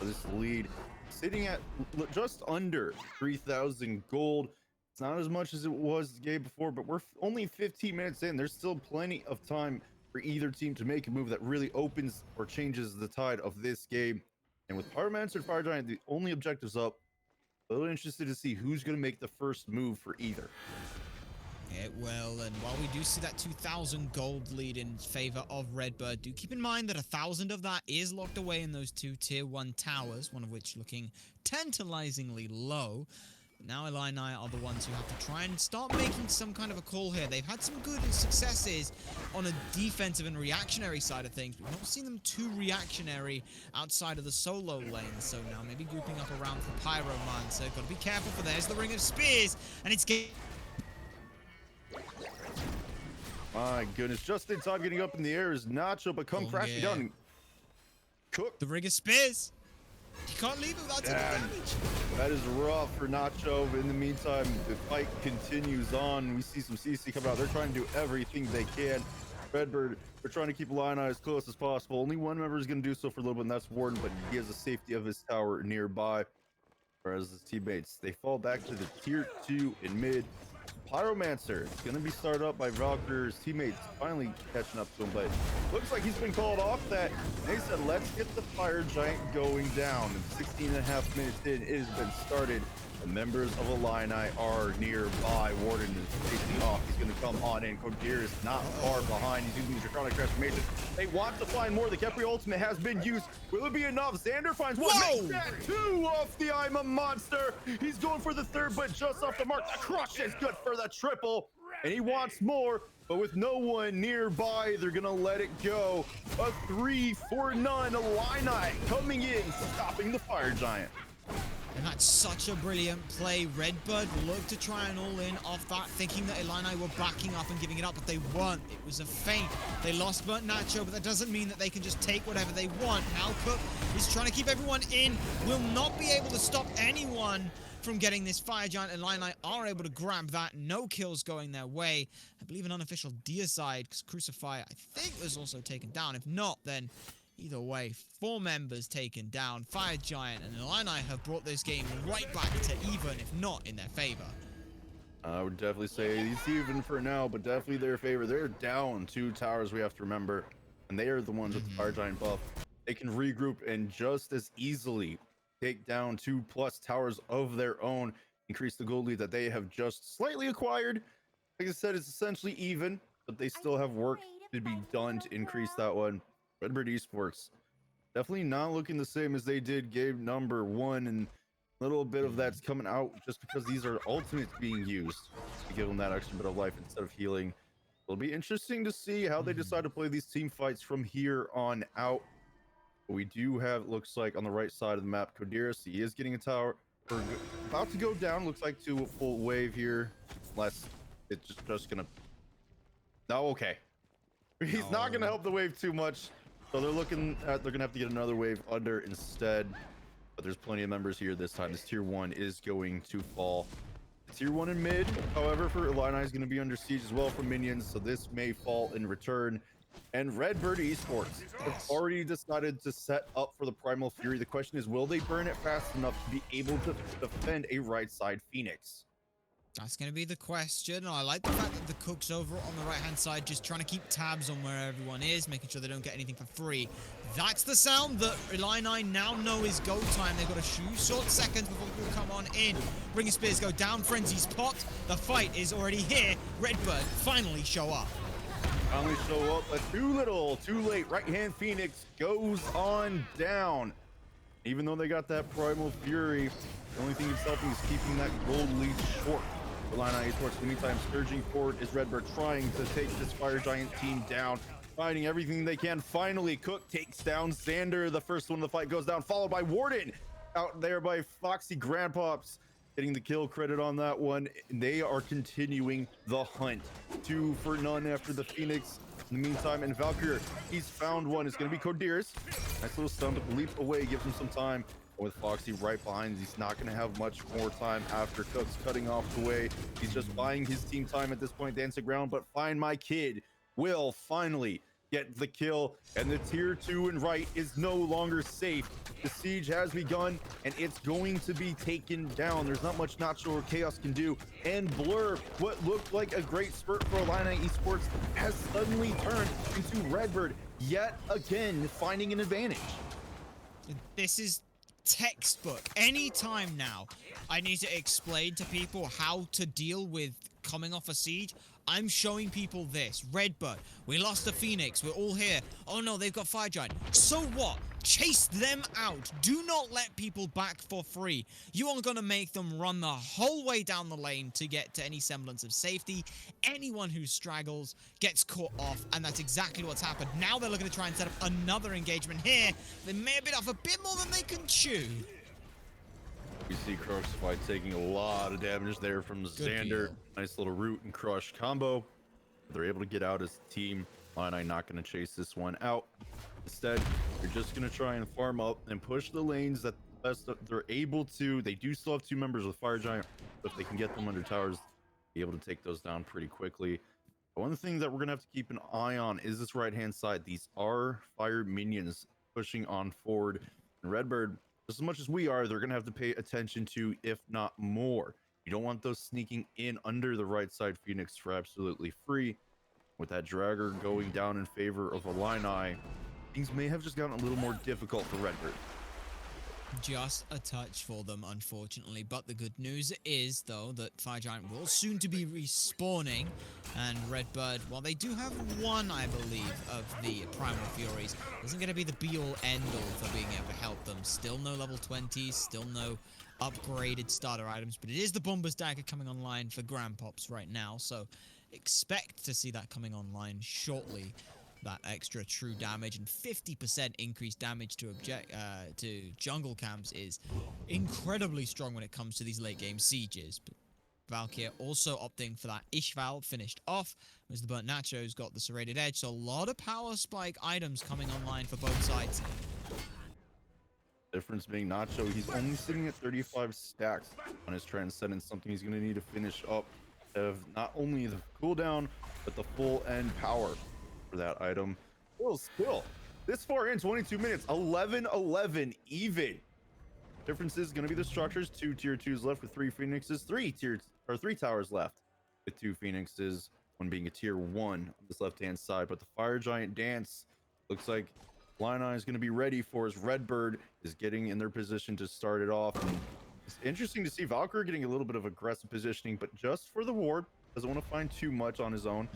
This lead sitting at just under 3,000 gold. It's not as much as it was the game before, but we're only 15 minutes in. There's still plenty of time for either team to make a move that really opens or changes the tide of this game. And with Pyromancer and Fire Giant, the only objectives up, a little interested to see who's going to make the first move for either. It will, and while we do see that 2,000 gold lead in favor of Redbird, do keep in mind that 1,000 of that is locked away in those two tier 1 towers, one of which looking tantalizingly low. Now Illini are the ones who have to try and start making some kind of a call here. They've had some good successes on a defensive and reactionary side of things. We've not seen them too reactionary outside of the solo lane. So now maybe grouping up around for Pyromancer. Got to be careful for there's the Ring of Spears. And it's my goodness, just in time getting up in the air is Nacho, but come crashing down and Cook. The Ring of Spears. You can't leave it without taking damage. That is rough for Nacho. In the meantime, the fight continues on. We see some CC coming out. They're trying to do everything they can. Redbird, they're trying to keep Illini as close as possible. Only one member is going to do so for a little bit, and that's Warden, but he has the safety of his tower nearby. Whereas his teammates, they fall back to the tier 2 in mid. Pyromancer, it's going to be started up by Valkyr's teammates, finally catching up to him, but looks like he's been called off that. They said, let's get the Fire Giant going down. And 16.5 minutes in, it has been started. The members of Illini are nearby. Warden is facing off. He's going to come on in. Collegiate is not far behind. He's using the Draconic Transformation. They want to find more. The Khepri ultimate has been used. Will it be enough? Xander finds one. Makes that 2 off the I'm a Monster. He's going for the 3rd, but just off the mark. The crush is good for the triple. And he wants more, but with no one nearby, they're going to let it go. A 3 for none. Illini coming in, stopping the Fire Giant. And that's such a brilliant play. Redbird looked to try and all in off that, thinking that Illini were backing up and giving it up, but they weren't. It was a feint. They lost Burnt Nacho, but that doesn't mean that they can just take whatever they want. Now Cook is trying to keep everyone in, will not be able to stop anyone from getting this Fire Giant. Illini are able to grab that. No kills going their way. I believe an unofficial deicide, because Crucify, I think, was also taken down. If not, then either way, 4 members taken down. Fire Giant and Illini have brought this game right back to even, if not in their favor. I would definitely say it's even for now, but definitely their favor. They're down 2 towers, we have to remember, and they are the ones with the Fire Giant buff. They can regroup and just as easily take down 2+ towers of their own, increase the gold lead that they have just slightly acquired. Like I said, it's essentially even, but they still have work to be done to increase that one. Redbird Esports definitely not looking the same as they did game number 1, and a little bit of that's coming out just because these are ultimates being used to give them that extra bit of life instead of healing. It'll be interesting to see how they decide to play these team fights from here on out. But we do have, looks like on the right side of the map, Codiris. He is getting a tower. We're about to go down, looks like, to a full wave here, unless it's just gonna, no, okay, he's not gonna help the wave too much. So they're looking at, they're gonna have to get another wave under instead, but there's plenty of members here this time. This tier 1 is going to fall. The tier 1 in mid, however, for Illini is going to be under siege as well from minions, so this may fall in return. And Redbird Esports have already decided to set up for the Primal Fury. The question is, will they burn it fast enough to be able to defend a right side Phoenix? That's going to be the question. I like the fact that the Cook's over on the right-hand side, just trying to keep tabs on where everyone is, making sure they don't get anything for free. That's the sound that Illini now know is go time. They've got a few short seconds before the ball come on in. Bringer Spears go down, Frenzy's pot. The fight is already here. Redbird finally show up. Finally show up, but too little, too late. Right-hand Phoenix goes on down. Even though they got that Primal Fury, the only thing it's helping is keeping that gold lead short. Illini Esports, in the meantime, surging forward is Redbird trying to take this Fire Giant team down, finding everything they can. Finally, Cook takes down Xander. The first one of the fight goes down, followed by Warden. Out there by Foxy Grandpops, getting the kill credit on that one. They are continuing the hunt. 2 for none after the Phoenix. In the meantime, and Valkyrie, he's found one. It's going to be Corderis. Nice little stun, but the leap away gives him some time. With Foxy right behind, he's not going to have much more time after Cook's cutting off the way. He's just buying his team time at this point, dancing around, but Find My Kid will finally get the kill, and the tier 2 and right is no longer safe. The siege has begun, and it's going to be taken down. There's not much Nacho or Chaos can do, and Blur, what looked like a great spurt for Illini Esports, has suddenly turned into Redbird yet again, finding an advantage. This is textbook. Anytime now I need to explain to people how to deal with coming off a siege, I'm showing people this. Redbird, we lost the Phoenix, we're all here. Oh no, they've got Fire Giant. So what? Chase them out. Do not let people back for free. You are going to make them run the whole way down the lane to get to any semblance of safety. Anyone who straggles gets caught off, and that's exactly what's happened. Now they're looking to try and set up another engagement here. They may have bit off a bit more than they can chew. We see Crucify taking a lot of damage there from Xander. Nice little root and crush combo. They're able to get out as a team. Illini not going to chase this one out. Instead, they're just going to try and farm up and push the lanes that best they're able to. They do still have 2 members of Fire Giant, but if they can get them under towers, be able to take those down pretty quickly. One thing that we're going to have to keep an eye on is this right-hand side. These are fire minions pushing on forward. And Redbird, just as much as we are, they're going to have to pay attention to, if not more. You don't want those sneaking in under the right side Phoenix for absolutely free. With that Dragger going down in favor of Illini, things may have just gotten a little more difficult for Redbird. Just a touch for them, unfortunately. But the good news is, though, that Fire Giant will soon to be respawning. And Redbird, while they do have one, I believe, of the Primal Furies, isn't going to be the be-all, end-all for being able to help them. Still no level 20s, still no upgraded starter items. But it is the Bomber's Dagger coming online for Grandpops right now. So expect to see that coming online shortly. That extra true damage and 50% increased damage to jungle camps is incredibly strong when it comes to these late game sieges. But Valkyrie also opting for that Ishval finished off, as the Burnt Nacho's got the Serrated Edge, so a lot of power spike items coming online for both sides. Difference being Nacho, he's only sitting at 35 stacks on his Transcendence, something he's going to need to finish up of not only the cooldown, but the full end power for that item. Still, this far in 22 minutes, 11-11 even. Difference is going to be the structures. 2 tier 2s left with 3 Phoenixes, 3 towers left with 2 Phoenixes, one being a tier 1 on this left-hand side. But the Fire Giant dance looks like Illini is going to be ready for as Redbird is getting in their position to start it off. And it's interesting to see Valkyrie getting a little bit of aggressive positioning, but just for the ward. Doesn't want to find too much on his own.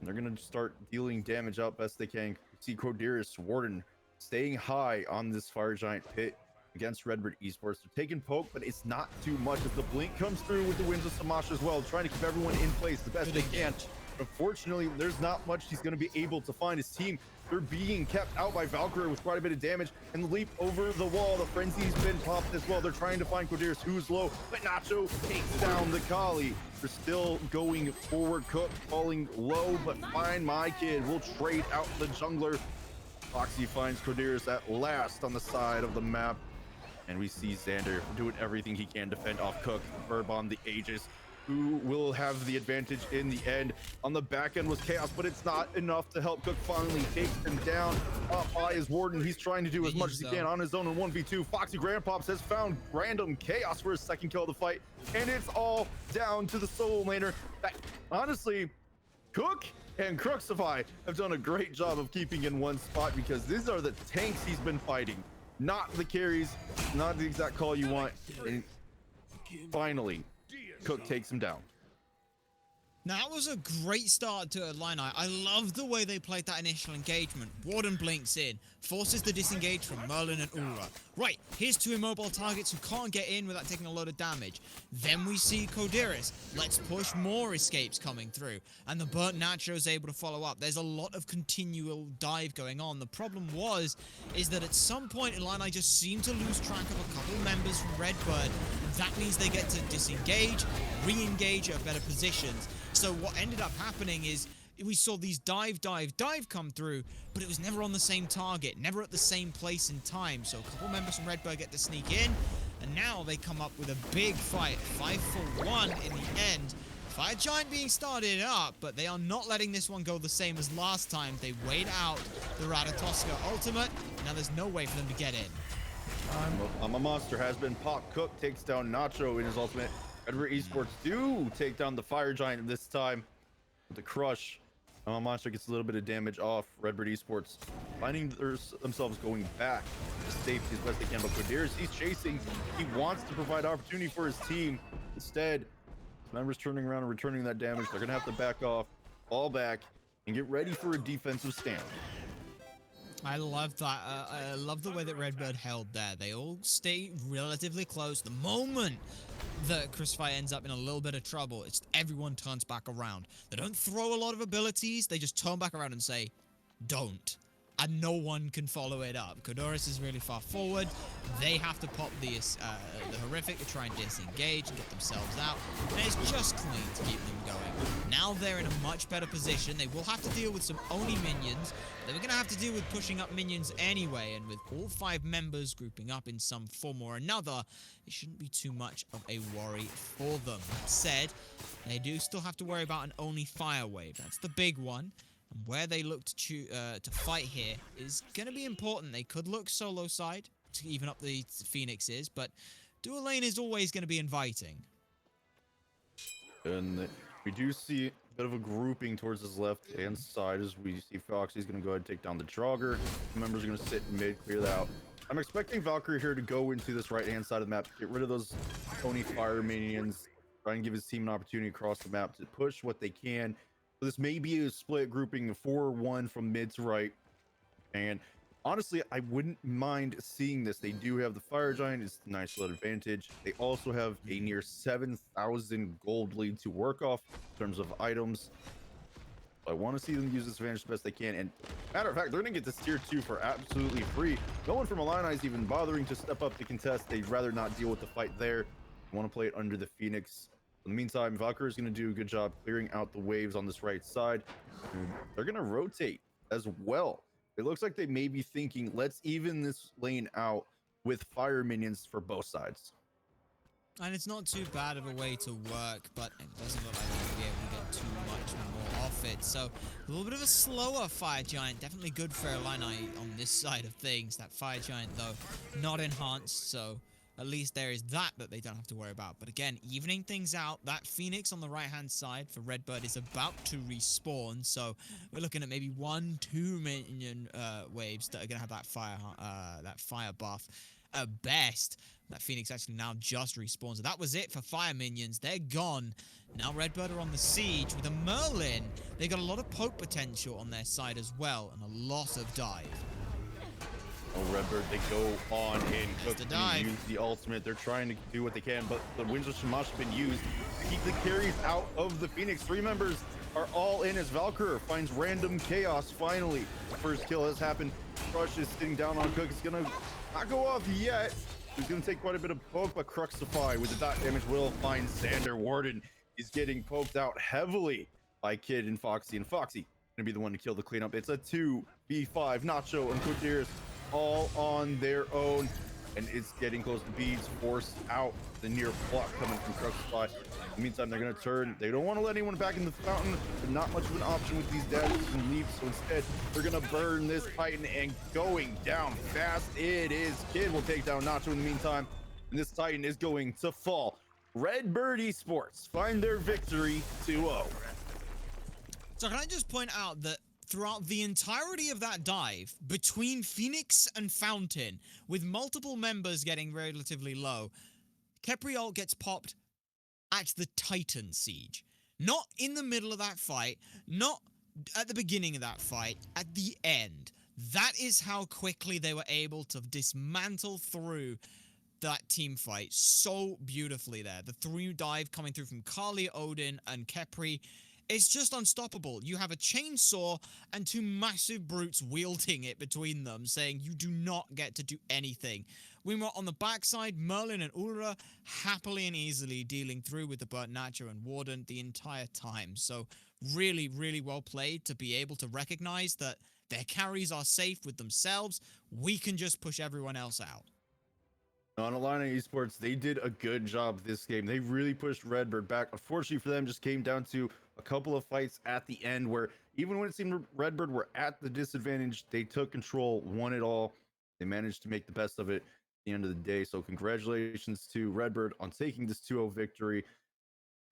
And they're going to start dealing damage out best they can. You see Corderis, Warden staying high on this Fire Giant pit against Redbird Esports. They're taking poke, but it's not too much as the blink comes through with the Winds of Samash as well, trying to keep everyone in place the best they can. Unfortunately, there's not much he's going to be able to find. His team, they're being kept out by Valkyrie with quite a bit of damage, and the leap over the wall. The Frenzy's been popped as well. They're trying to find Corderis, who's low, but Nacho takes down the Kali. They're still going forward. Cook falling low, but Find My Kid will trade out the jungler. Foxy finds Corderis at last on the side of the map, and we see Xander doing everything he can defend off Cook. Verb on the Aegis. who will have the advantage in the end. On the back end was Chaos, but it's not enough to help Cook finally take him down. Up high is Warden. He's trying to do as much as he can on his own in 1v2. Foxy Grandpops has found random Chaos for his second kill of the fight, and it's all down to the solo laner. That, honestly, Cook and Cruxify have done a great job of keeping in one spot because these are the tanks he's been fighting, not the carries, not the exact call you want. And finally, Cook takes him down. Now, that was a great start to Illini. I love the way they played that initial engagement. Warden blinks in, forces the disengage from Merlin and Ura. Right, here's two immobile targets who can't get in without taking a lot of damage. Then we see Codiris. Let's push more escapes coming through. And the burnt Nacho is able to follow up. There's a lot of continual dive going on. The problem is that at some point, Illini just seem to lose track of a couple members from Redbird. That means they get to disengage, re-engage at better positions. So what ended up happening is we saw these dive come through, but it was never on the same target, never at the same place and time. So a couple members from Redbird get to sneak in, and now they come up with a big fight, 5-for-1 in the end. Fire Giant being started up, but they are not letting this one go the same as last time. They wait out the Ratatoska ultimate. Now there's no way for them to get in. I'm a monster has been popped. Cook takes down Nacho in his ultimate. Redbird Esports do take down the Fire Giant this time with the crush. Monster gets a little bit of damage off. Redbird Esports finding themselves going back to safety as best they can. But Quaderis, he's chasing. He wants to provide opportunity for his team. Instead, his members turning around and returning that damage. They're going to have to back off, fall back, and get ready for a defensive stand. I love that. I love the way that Redbird held there. They all stay relatively close. The moment that Crucify ends up in a little bit of trouble, it's everyone turns back around. They don't throw a lot of abilities. They just turn back around and say, don't. And no one can follow it up. Kodoris is really far forward. They have to pop the Horrific to try and disengage and get themselves out. And it's just clean to keep them going. Now they're in a much better position. They will have to deal with some Oni minions. They were going to have to deal with pushing up minions anyway. And with all 5 members grouping up in some form or another, it shouldn't be too much of a worry for them. That said, they do still have to worry about an Oni Fire Wave. That's the big one. And where they look to fight here is going to be important. They could look solo side to even up the Phoenixes, but dual lane is always going to be inviting. And we do see a bit of a grouping towards his left-hand side as we see Foxy's going to go ahead and take down the Jogger. The members are going to sit in mid, clear that out. I'm expecting Valkyrie here to go into this right-hand side of the map, get rid of those Oni Fire minions, try and give his team an opportunity across the map to push what they can. So this may be a split grouping of 4-1 from mid to right. And honestly, I wouldn't mind seeing this. They do have the Fire Giant. It's a nice little advantage. They also have a near 7,000 gold lead to work off in terms of items. I want to see them use this advantage the best they can. And matter of fact, they're going to get this tier 2 for absolutely free. No one from Illini is even bothering to step up to contest. They'd rather not deal with the fight there. They want to play it under the Phoenix. In the meantime, Valkyrie is going to do a good job clearing out the waves on this right side. They're going to rotate as well. It looks like they may be thinking, let's even this lane out with fire minions for both sides. And it's not too bad of a way to work, but it doesn't look like they're going to be able to get too much more off it. So a little bit of a slower Fire Giant. Definitely good for Illini on this side of things. That Fire Giant, though, not enhanced, so at least there is that they don't have to worry about. But again, evening things out. That Phoenix on the right-hand side for Redbird is about to respawn. So we're looking at maybe 1-2 minion waves that are going to have that fire buff. At best, that Phoenix actually now just respawns. So that was it for fire minions. They're gone. Now Redbird are on the siege with a Merlin. They got a lot of poke potential on their side as well, and a lot of dive. Oh, Redbird, they go on in. Cook use the ultimate. They're trying to do what they can, but the Winds of Shamash have been used to keep the carries out of the Phoenix. 3 members are all in as Valkyrie finds random chaos. Finally, the first kill has happened. Crush is sitting down on Cook. It's gonna not go off yet. He's gonna take quite a bit of poke, but Cruxify with the dot damage will find Sander. Warden is getting poked out heavily by Kid and Foxy gonna be the one to kill the cleanup. It's a 2v5. Nacho and Quaderis all on their own. and it's getting close to Bees, forced out the near block coming from Crux spot. In the meantime, they're going to turn. They don't want to let anyone back in the fountain, but not much of an option with these dashes and leaps. So instead, they're going to burn this Titan, and going down fast, it is Kid will take down Nacho in the meantime, and this Titan is going to fall. Redbird Esports find their victory 2-0. So can I just point out that throughout the entirety of that dive, between Phoenix and Fountain, with multiple members getting relatively low, Kepriol gets popped at the Titan siege. Not in the middle of that fight, not at the beginning of that fight, at the end. That is how quickly they were able to dismantle through that team fight so beautifully there. The 3 dive coming through from Kali, Odin, and Kepri. It's just unstoppable. You have a chainsaw and 2 massive brutes wielding it between them, saying you do not get to do anything. We were on the backside, Merlin and Ulra happily and easily dealing through with the Burnt Nacho and Warden the entire time. So really, really well played to be able to recognize that their carries are safe with themselves. We can just push everyone else out. On Illini Esports, they did a good job this game. They really pushed Redbird back. Unfortunately for them, just came down to a couple of fights at the end where even when it seemed Redbird were at the disadvantage, they took control, won it all. They managed to make the best of it at the end of the day. So congratulations to Redbird on taking this 2-0 victory.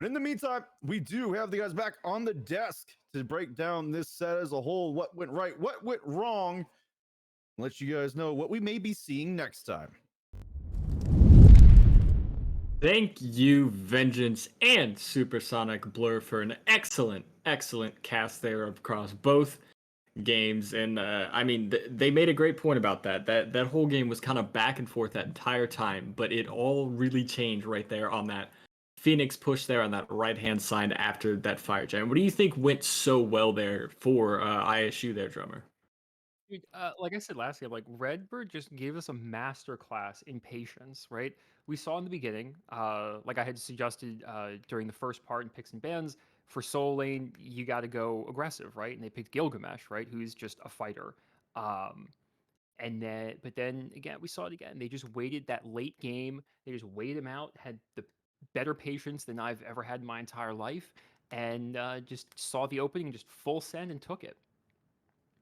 But in the meantime, we do have the guys back on the desk to break down this set as a whole. What went right, what went wrong. Let you guys know what we may be seeing next time. Thank you, Vengeance and Supersonic Blur, for an excellent cast there across both games. And I mean, they made a great point about that. That whole game was kind of back and forth that entire time, but it all really changed right there on that Phoenix push there on that right-hand side after that fire giant. What do you think went so well there for ISU there, Drummer? Dude, like I said last game, like Redbird just gave us a master class in patience, right? We saw in the beginning, like I had suggested during the first part in picks and bans, for Soul Lane, you got to go aggressive, right? And they picked Gilgamesh, right? Who's just a fighter. But then again, we saw it again. They just waited that late game. They just waited him out, had the better patience than I've ever had in my entire life, and just saw the opening and just full send and took it.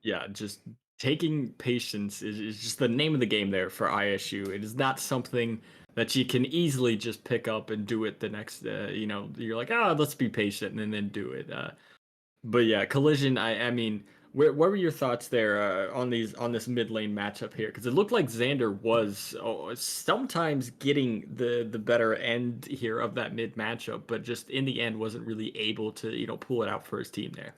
Yeah, just taking patience is just the name of the game there for ISU. It is not something that you can easily just pick up and do it the next, you're like, let's be patient and then do it. But yeah, Collision, I mean, what were your thoughts there on this mid lane matchup here? Because it looked like Xander was sometimes getting the better end here of that mid matchup, but just in the end wasn't really able to, pull it out for his team there.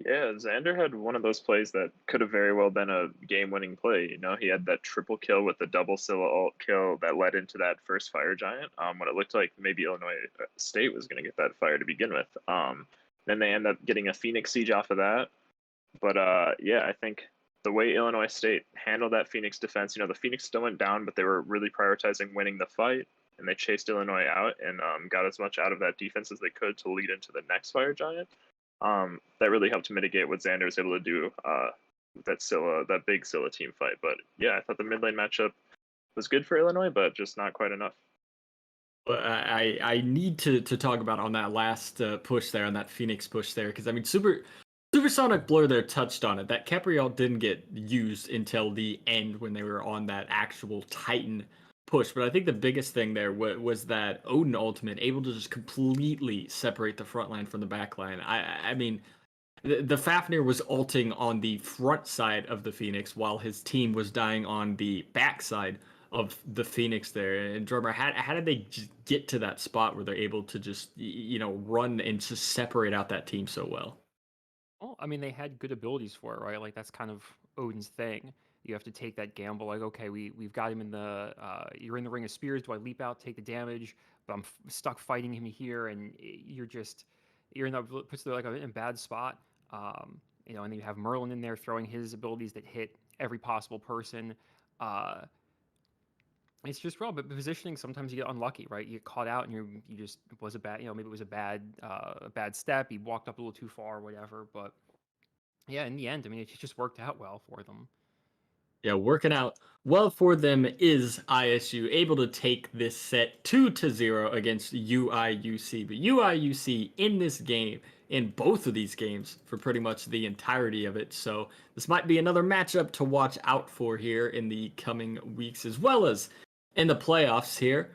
Yeah, Xander had one of those plays that could have very well been a game-winning play. You know, he had that triple kill with the double Scylla ult kill that led into that first fire giant. When it looked like maybe Illinois State was going to get that fire to begin with. Then they end up getting a Phoenix siege off of that. But yeah, I think the way Illinois State handled that Phoenix defense, the Phoenix still went down, but they were really prioritizing winning the fight, and they chased Illinois out and got as much out of that defense as they could to lead into the next fire giant. That really helped to mitigate what Xander was able to do, that big Scylla team fight. But yeah, I thought the mid lane matchup was good for Illinois, but just not quite enough. But I need to talk about on that last push there, on that Phoenix push there, because I mean, Supersonic Blur there touched on it. That Capriel didn't get used until the end when they were on that actual Titan push. But I think the biggest thing there was that Odin ultimate able to just completely separate the front line from the back line. I mean, the Fafnir was ulting on the front side of the Phoenix while his team was dying on the back side of the Phoenix there. And Drummer, how did they just get to that spot where they're able to just run and just separate out that team so well? Well, I mean, they had good abilities for it, right? Like that's kind of Odin's thing. You have to take that gamble. Like, okay, we've got him in the you're in the ring of spears. Do I leap out, take the damage? But I'm stuck fighting him here, and you're in that puts you like in a bad spot. And then you have Merlin in there throwing his abilities that hit every possible person. It's just wrong, but positioning sometimes you get unlucky, right? You get caught out, and you just it was a bad, maybe it was a bad step. He walked up a little too far, or whatever. But yeah, in the end, I mean, it just worked out well for them. Yeah, working out well for them is ISU, able to take this set 2-0 against UIUC. But UIUC in this game, in both of these games, for pretty much the entirety of it. So this might be another matchup to watch out for here in the coming weeks, as well as in the playoffs here.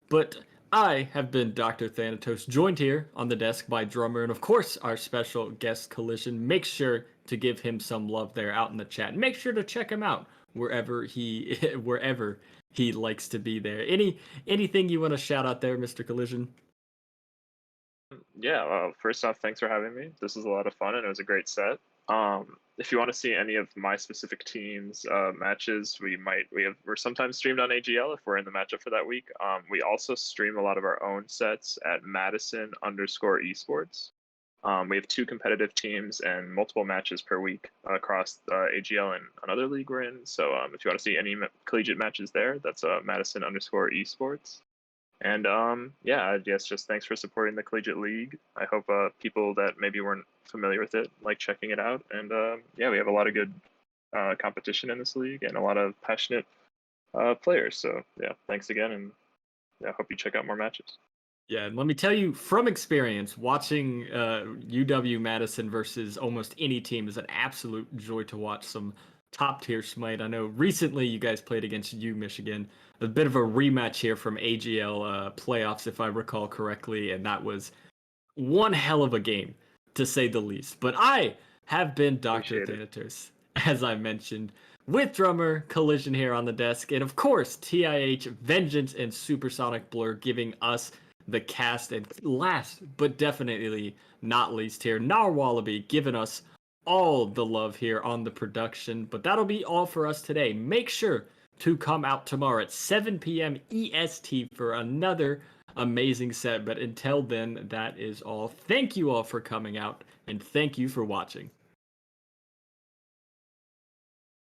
But I have been Dr. Thanatos, joined here on the desk by Drummer, and of course our special guest Collision. Make sure to give him some love there out in the chat. Make sure to check him out wherever he likes to be there. Anything you want to shout out there, Mr. Collision? Yeah, first off, thanks for having me. This was a lot of fun and it was a great set. If you want to see any of my specific teams matches, we're sometimes streamed on AGL if we're in the matchup for that week. We also stream a lot of our own sets at Madison_Esports. We have 2 competitive teams and multiple matches per week across AGL and another league we're in. So if you want to see any collegiate matches there, that's Madison_Esports. And yeah, I guess just thanks for supporting the Collegiate League. I hope people that maybe weren't familiar with it like checking it out. And yeah, we have a lot of good competition in this league and a lot of passionate players. So yeah, thanks again, and yeah, I hope you check out more matches. Yeah, and let me tell you from experience, watching UW Madison versus almost any team is an absolute joy to watch some top tier smite. I know recently you guys played against U Michigan, a bit of a rematch here from AGL playoffs, if I recall correctly, and that was one hell of a game, to say the least. But I have been Dr. Thanatos, as I mentioned, with Drummer, Collision here on the desk, and of course, TIH, Vengeance, and Supersonic Blur giving us the cast, and last but definitely not least here, Narwallaby giving us all the love here on the production. But that'll be all for us today. Make sure to come out tomorrow at 7 p.m. EST for another amazing set. But until then, that is all. Thank you all for coming out, and thank you for watching.